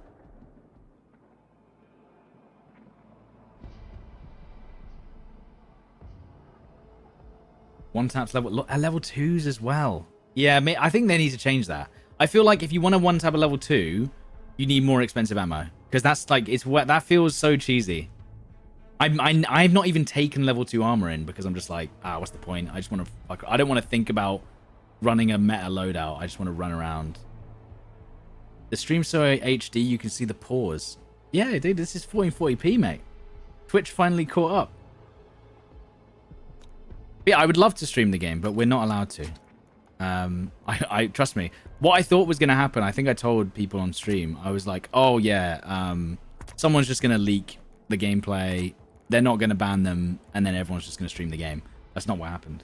One taps level 2s as well. Yeah, I think they need to change that. I feel like if you want to one tap a level 2, you need more expensive ammo because that's like that feels so cheesy. I've not even taken level 2 armor in because I'm just like, what's the point? I just want to I don't want to think about running a meta loadout. I just want to run around. The stream so HD, you can see the pause. Yeah, dude, this is 1440p, mate. Twitch finally caught up. Yeah, I would love to stream the game, but we're not allowed to. I trust me. What I thought was going to happen, I think I told people on stream. I was like, oh yeah, someone's just going to leak the gameplay. They're not going to ban them, and then everyone's just going to stream the game. That's not what happened.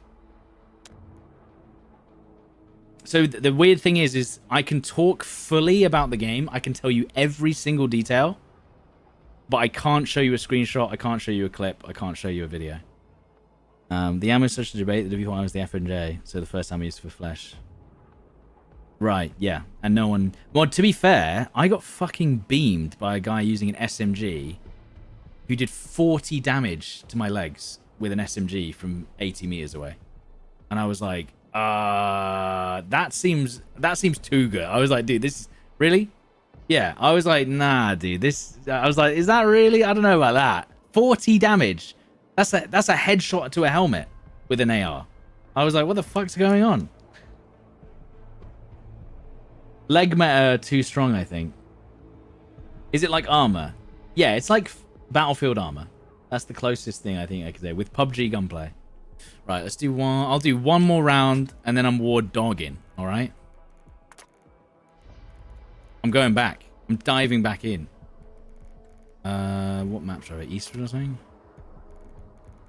So the weird thing is I can talk fully about the game. I can tell you every single detail, but I can't show you a screenshot. I can't show you a clip. I can't show you a video. The ammo is such a debate. The W1 was the F&J, so the first ammo used for flesh. Right, yeah. And no one... Well, to be fair, I got fucking beamed by a guy using an SMG who did 40 damage to my legs with an SMG from 80 meters away. And I was like, that seems too good. I was like, dude, this... Really? Yeah, I was like, nah, dude, this... I was like, is that really? I don't know about that. 40 damage. That's a headshot to a helmet with an AR. I was like, what the fuck's going on? Leg meta too strong, I think. Is it like armor? Yeah, it's like Battlefield armor. That's the closest thing I think I could say with PUBG gunplay. Right, let's do one. I'll do one more round and then I'm ward dogging. All right. I'm going back. I'm diving back in. What map should I? Eastwood or something?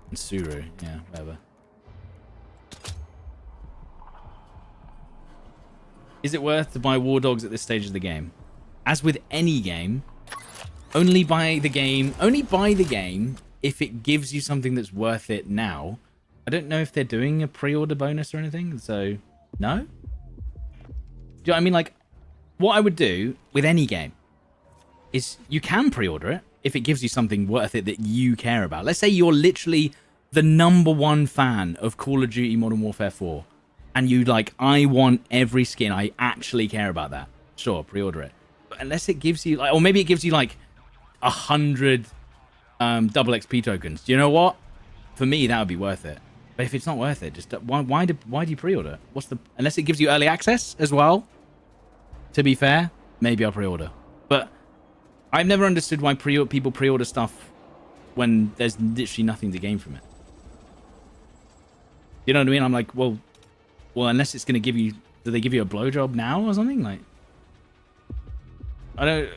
And Suru, yeah, whatever. Is it worth to buy Wardogs at this stage of the game? As with any game, only buy the game if it gives you something that's worth it now. I don't know if they're doing a pre-order bonus or anything, so no? Do you know what I mean? Like, what I would do with any game is you can pre-order it if it gives you something worth it that you care about. Let's say you're literally the #1 fan of Call of Duty Modern Warfare 4 and you like, I want every skin, I actually care about that. Sure, pre-order it. But unless it gives you like, or maybe it gives you like 100 double XP tokens. Do you know what? For me, that would be worth it. But if it's not worth it, just why do you pre-order? What's the... Unless it gives you early access as well. To be fair, maybe I'll pre-order. But I've never understood why people pre-order stuff when there's literally nothing to gain from it. You know what I mean? I'm like, well, unless it's going to give you... Do they give you a blowjob now or something? Like, I don't...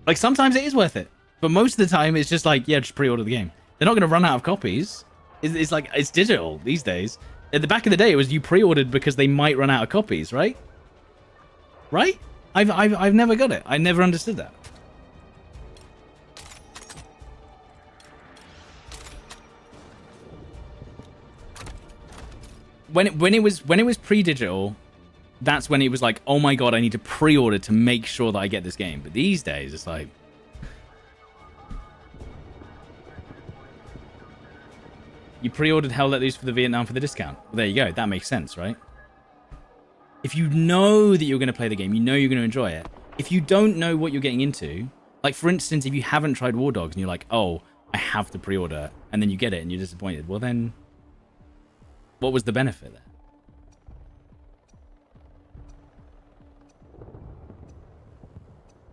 Like, sometimes it is worth it. But most of the time, it's just like, yeah, just pre-order the game. They're not going to run out of copies. It's like, it's digital these days. At the back of the day, it was you pre-ordered because they might run out of copies, right? Right? I've never got it. I never understood that. When it was pre-digital, that's when it was like, oh my god, I need to pre-order to make sure that I get this game. But these days, it's like... You pre-ordered Hell Let Loose for the Vietnam for the discount. Well, there you go. That makes sense, right? If you know that you're going to play the game, you know you're going to enjoy it. If you don't know what you're getting into, like for instance, if you haven't tried Wardogs and you're like, oh, I have to pre-order, and then you get it and you're disappointed, well then, what was the benefit there?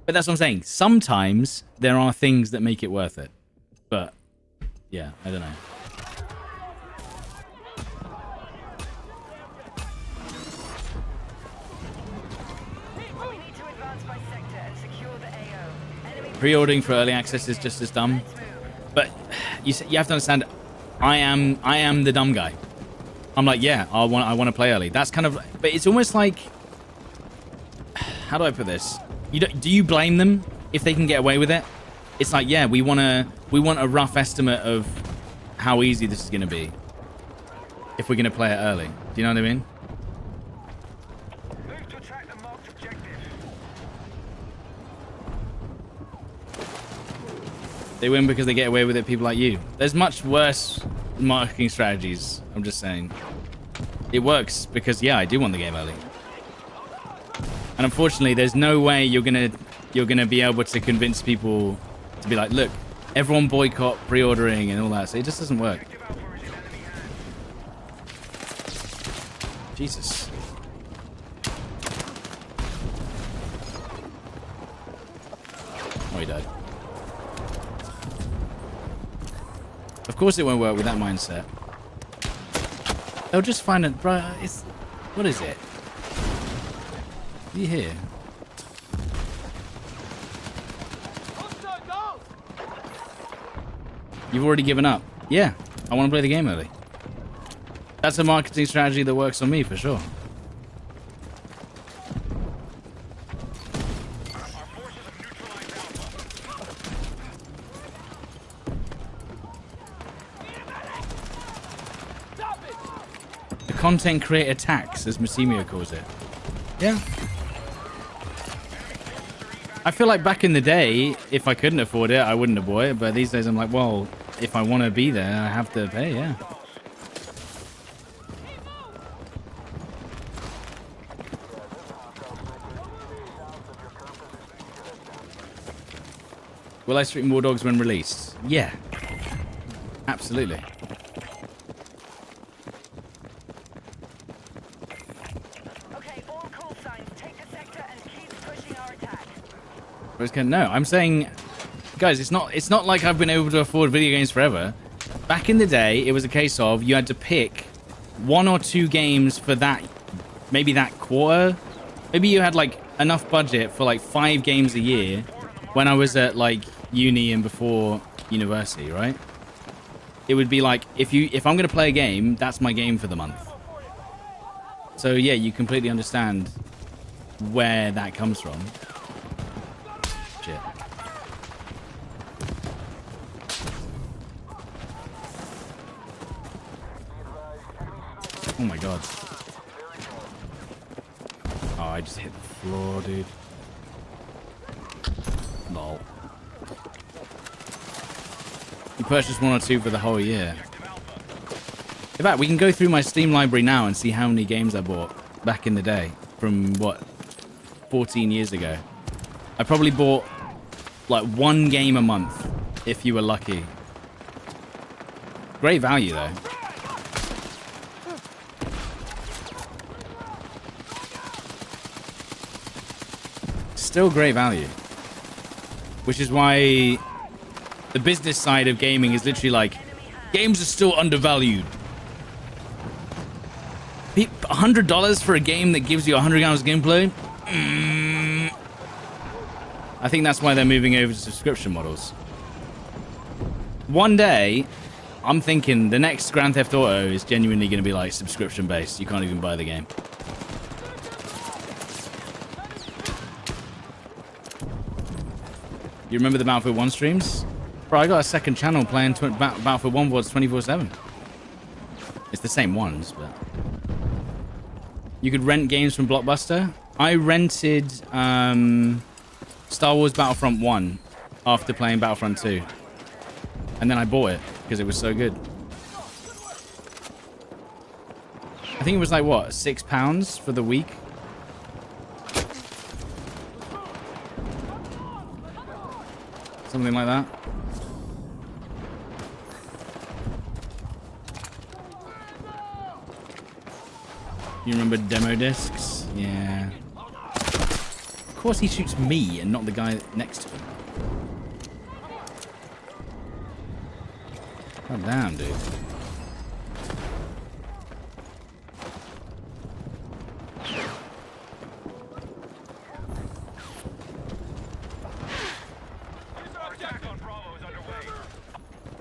But that's what I'm saying. Sometimes there are things that make it worth it. But, yeah, I don't know. Pre-ordering for early access is just as dumb, but you have to understand, I am the dumb guy. I'm like, yeah, I want to play early. That's kind of, but it's almost like how do I put this? Do you blame them if they can get away with it? It's like, yeah, we want a rough estimate of how easy this is going to be if we're going to play it early. Do you know what I mean? Move to attack the marked objective. They win because they get away with it, people like you. There's much worse marketing strategies. I'm just saying. It works because, yeah, I do want the game early. And unfortunately, there's no way you're gonna be able to convince people to be like, look, everyone boycott pre-ordering and all that. So it just doesn't work. Jesus. Oh, he died. Of course it won't work with that mindset. They'll just find it, bro. What is it? Are you here? You've already given up. Yeah, I want to play the game early. That's a marketing strategy that works on me for sure. The content creator tax, as Massimio calls it. Yeah. I feel like back in the day, if I couldn't afford it, I wouldn't have bought it. But these days, I'm like, well, if I want to be there, I have to pay, yeah. Will I stream Wardogs when released? Yeah. Absolutely. Okay, all call signs. Take the sector and keep pushing our attack. No, I'm saying, guys, it's not like I've been able to afford video games forever. Back in the day, it was a case of you had to pick 1 or 2 games for that, maybe that quarter. Maybe you had like enough budget for like 5 games a year when I was at like uni and before university, right? It would be like, if I'm going to play a game, that's my game for the month. So yeah, you completely understand where that comes from. Shit. Oh my god. Oh, I just hit the floor, dude. Lol. You purchased 1 or 2 for the whole year. In fact, we can go through my Steam library now and see how many games I bought back in the day. From, what, 14 years ago. I probably bought, like, 1 game a month, if you were lucky. Great value, though. Still great value. Which is why the business side of gaming is literally like, games are still undervalued. $100 for a game that gives you 100 hours of gameplay? I think that's why they're moving over to subscription models. One day, I'm thinking the next Grand Theft Auto is genuinely going to be like subscription based. You can't even buy the game. You remember the Battlefield 1 streams? Bro, I got a second channel playing Battlefield 1 VODs 24/7. It's the same ones, but... You could rent games from Blockbuster. I rented Star Wars Battlefront 1 after playing Battlefront 2. And then I bought it because it was so good. I think it was like, what, £6 for the week? Something like that. You remember demo discs? Yeah. Of course he shoots me and not the guy next to him. God damn, dude.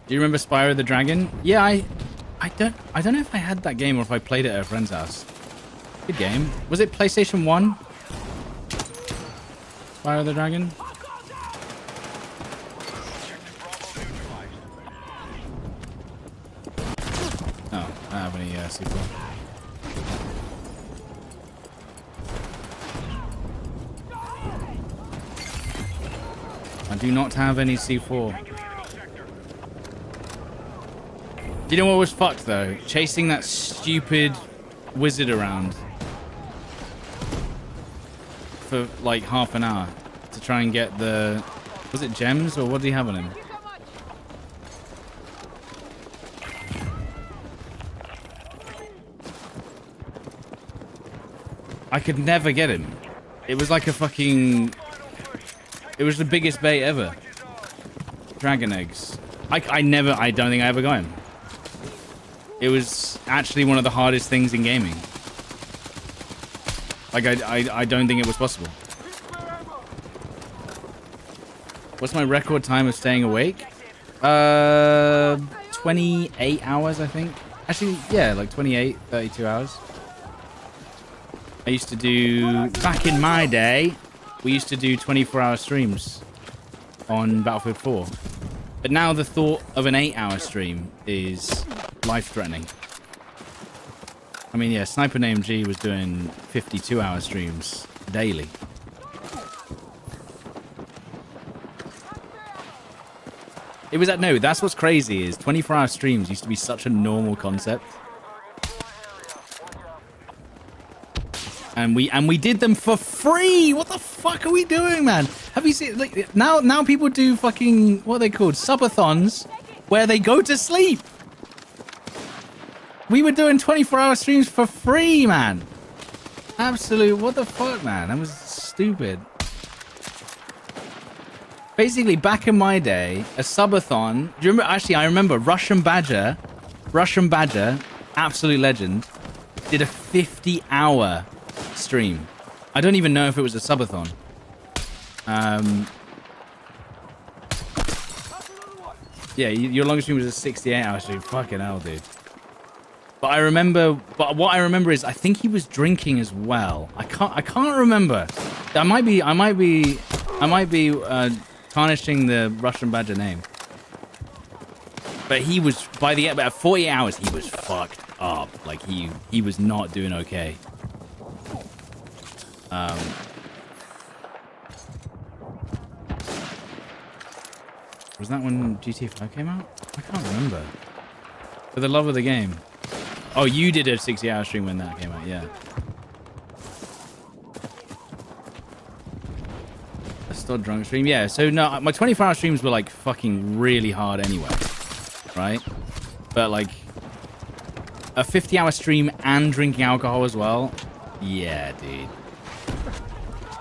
Do you remember Spyro the Dragon? Yeah, I don't know if I had that game or if I played it at a friend's house. Good game. Was it PlayStation 1? Fire the dragon. Oh, I don't have any C4. I do not have any C4. Do you know what was fucked though? Chasing that stupid wizard around for like half an hour to try and get the... Was it gems or what did he have on him? I could never get him. It was like a fucking... It was the biggest bait ever. Dragon eggs. I don't think I ever got him. It was actually one of the hardest things in gaming. Like, I don't think it was possible. What's my record time of staying awake? 28 hours, I think. Actually, yeah, like 28, 32 hours. I used to do... Back in my day, we used to do 24-hour streams on Battlefield 4. But now the thought of an 8-hour stream is life-threatening. I mean, yeah, Sniper Named G was doing 52-hour streams daily. It was no, that's what's crazy is 24-hour streams used to be such a normal concept. And we did them for free. What the fuck are we doing, man? Have you seen like now people do fucking what are they called? Subathons where they go to sleep. We were doing 24-hour streams for free, man. Absolute what the fuck, man? That was stupid. Basically, back in my day, a subathon. Do you remember? Actually, I remember Russian Badger, absolute legend, did a 50-hour stream. I don't even know if it was a subathon. Yeah, your longest stream was a 68-hour stream. Fucking hell, dude. But what I remember is I think he was drinking as well. I can't remember. I might be tarnishing the Russian Badger name. But he was at 48 hours he was fucked up. Like he was not doing okay. Was that when GTA 5 came out? I can't remember. For the love of the game. Oh, you did a 60-hour stream when that came out, yeah. A Stod drunk stream, yeah. So no, my 24-hour streams were like fucking really hard anyway, right? But like a 50-hour stream and drinking alcohol as well, yeah, dude.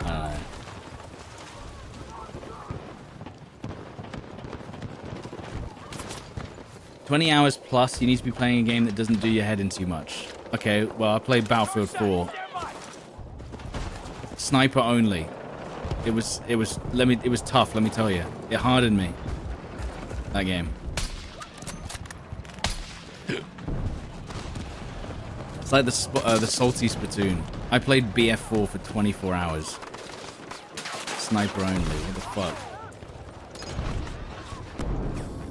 I don't know. 20 hours plus, you need to be playing a game that doesn't do your head in too much. Okay, well, I played Battlefield 4. Sniper only. It was tough, let me tell you. It hardened me. That game. It's like the salty Splatoon. I played BF4 for 24 hours. Sniper only. What the fuck?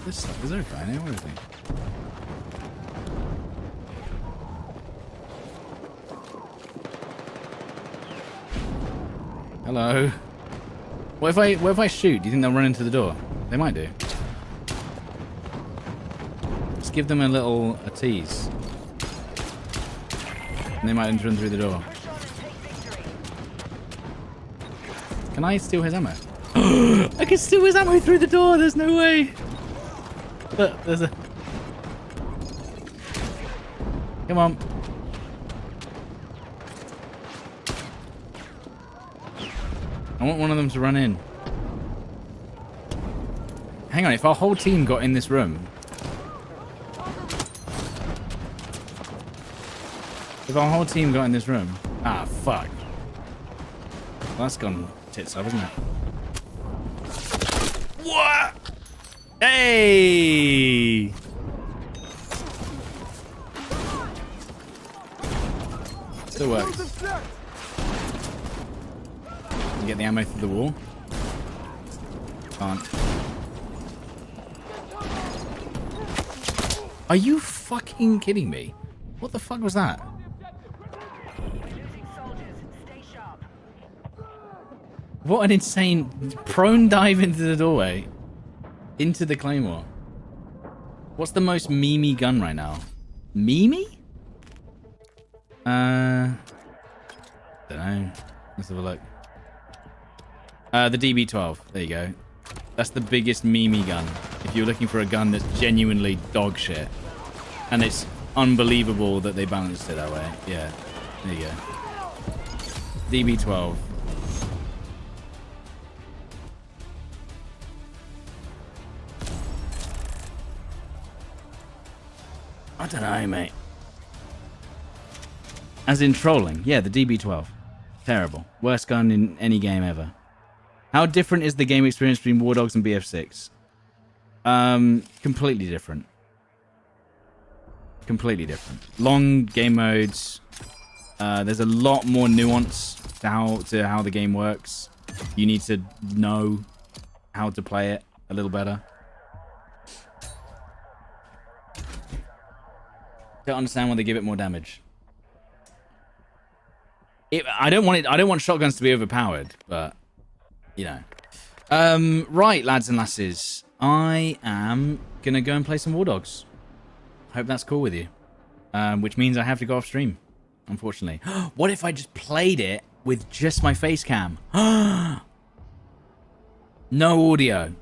Is there a guy there? What do you think? Hello. What if I shoot? Do you think they'll run into the door? They might do. Just give them a tease. And they might run through the door. Can I steal his ammo? I can steal his ammo through the door. There's no way. Look, there's a... Come on. I want one of them to run in. Hang on, if our whole team got in this room... If our whole team got in this room... Ah, fuck. Well, that's gone tits up, isn't it? What? Hey! Still works. get the ammo through the wall. Can't. Are you fucking kidding me? What the fuck was that? Losing soldiers. Stay sharp. What an insane prone dive into the doorway. Into the claymore. What's the most memey gun right now? Memey? Don't know. Let's have a look. The DB12. There you go. That's the biggest memey gun. If you're looking for a gun that's genuinely dog shit. And it's unbelievable that they balanced it that way. Yeah. There you go. DB12. I don't know, mate. As in trolling. Yeah, the DB12. Terrible. Worst gun in any game ever. How different is the game experience between Wardogs and BF6? Completely different. Completely different. Long game modes. There's a lot more nuance to how the game works. You need to know how to play it a little better. Don't understand why they give it more damage. I don't want shotguns to be overpowered, but you know. Right, lads and lasses. I am gonna go and play some Wardogs. Hope that's cool with you. Which means I have to go off stream, unfortunately. What if I just played it with just my face cam? No audio.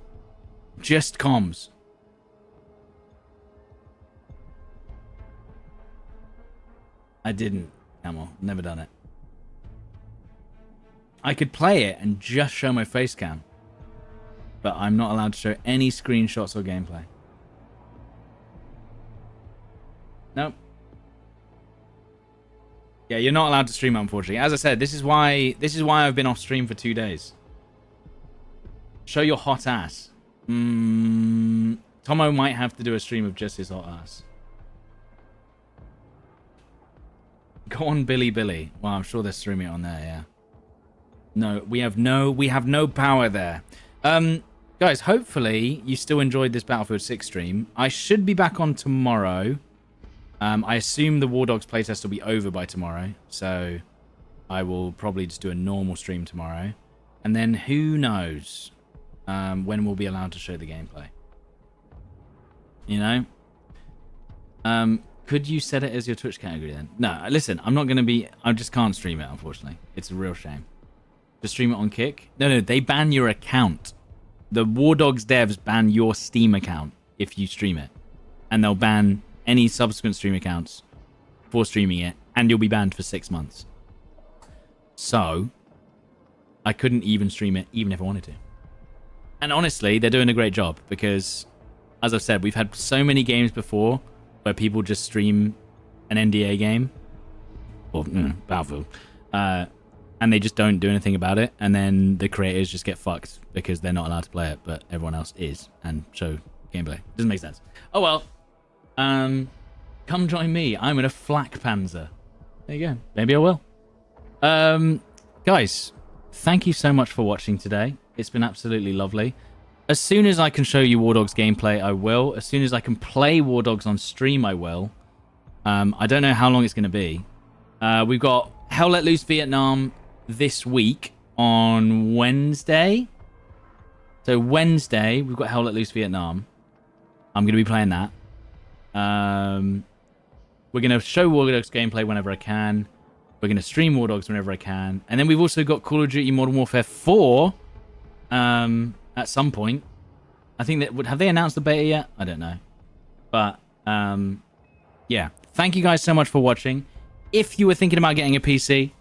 Just comms. I didn't, Camel. Never done it. I could play it and just show my face cam. But I'm not allowed to show any screenshots or gameplay. Nope. Yeah, you're not allowed to stream, unfortunately. As I said, this is why I've been off stream for 2 days. Show your hot ass. Tomo might have to do a stream of just his hot ass. Go on, Billy. Well, I'm sure they're streaming it on there, yeah. No, we have no power there. Guys, hopefully you still enjoyed this Battlefield 6 stream. I should be back on tomorrow. I assume the Wardogs playtest will be over by tomorrow, so I will probably just do a normal stream tomorrow. And then who knows when we'll be allowed to show the gameplay. You know? Could you set it as your Twitch category then? No, listen, I just can't stream it, unfortunately. It's a real shame. To stream it on Kick? No, they ban your account. The Wardogs devs ban your Steam account if you stream it. And they'll ban any subsequent stream accounts for streaming it, and you'll be banned for 6 months. So, I couldn't even stream it, even if I wanted to. And honestly, they're doing a great job, because, as I've said, we've had so many games before where people just stream an NDA game, or Battlefield, and they just don't do anything about it, and then the creators just get fucked because they're not allowed to play it, but everyone else is, and show gameplay. Doesn't make sense. Oh well. Come join me. I'm in a flak panzer. There you go. Maybe I will. Guys, thank you so much for watching today. It's been absolutely lovely. As soon as I can show you Wardogs gameplay, I will. As soon as I can play Wardogs on stream, I will. I don't know how long it's going to be. We've got Hell Let Loose Vietnam this week on Wednesday. So Wednesday, we've got Hell Let Loose Vietnam. I'm going to be playing that. We're going to show Wardogs gameplay whenever I can. We're going to stream Wardogs whenever I can. And then we've also got Call of Duty Modern Warfare 4 at some point. I think that... Have they announced the beta yet? I don't know. But, yeah. Thank you guys so much for watching. If you were thinking about getting a PC,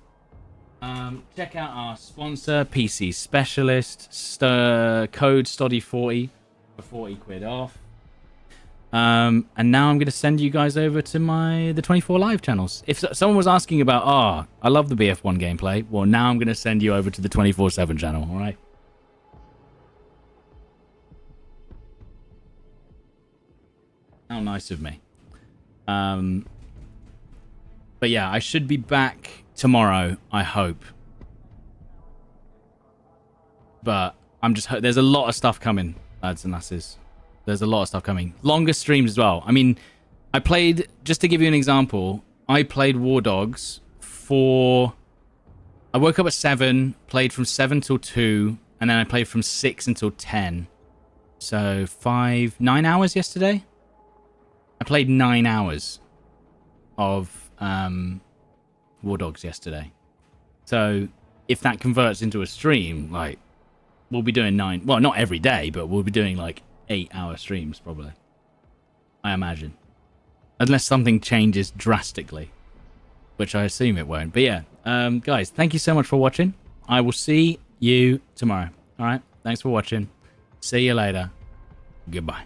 check out our sponsor, PC Specialist. Code STODDY40 for 40 quid off. And now I'm going to send you guys over to the 24 Live channels. If someone was asking about, I love the BF1 gameplay, well, now I'm going to send you over to the 24/7 channel, all right? How nice of me. But yeah, I should be back tomorrow, I hope. But I'm just there's a lot of stuff coming, lads and lasses. There's a lot of stuff coming. Longer streams as well. I mean, I played, just to give you an example, I played Wardogs I woke up at 7, played from 7 till 2, and then I played from 6 until 10. So 9 hours yesterday? I played 9 hours of Wardogs yesterday. So if that converts into a stream, like, we'll be doing 9, well, not every day, but we'll be doing like 8-hour streams probably, I imagine, unless something changes drastically, which I assume it won't. But yeah, guys, thank you so much for watching. I will see you tomorrow. All right, thanks for watching. See you later. Goodbye.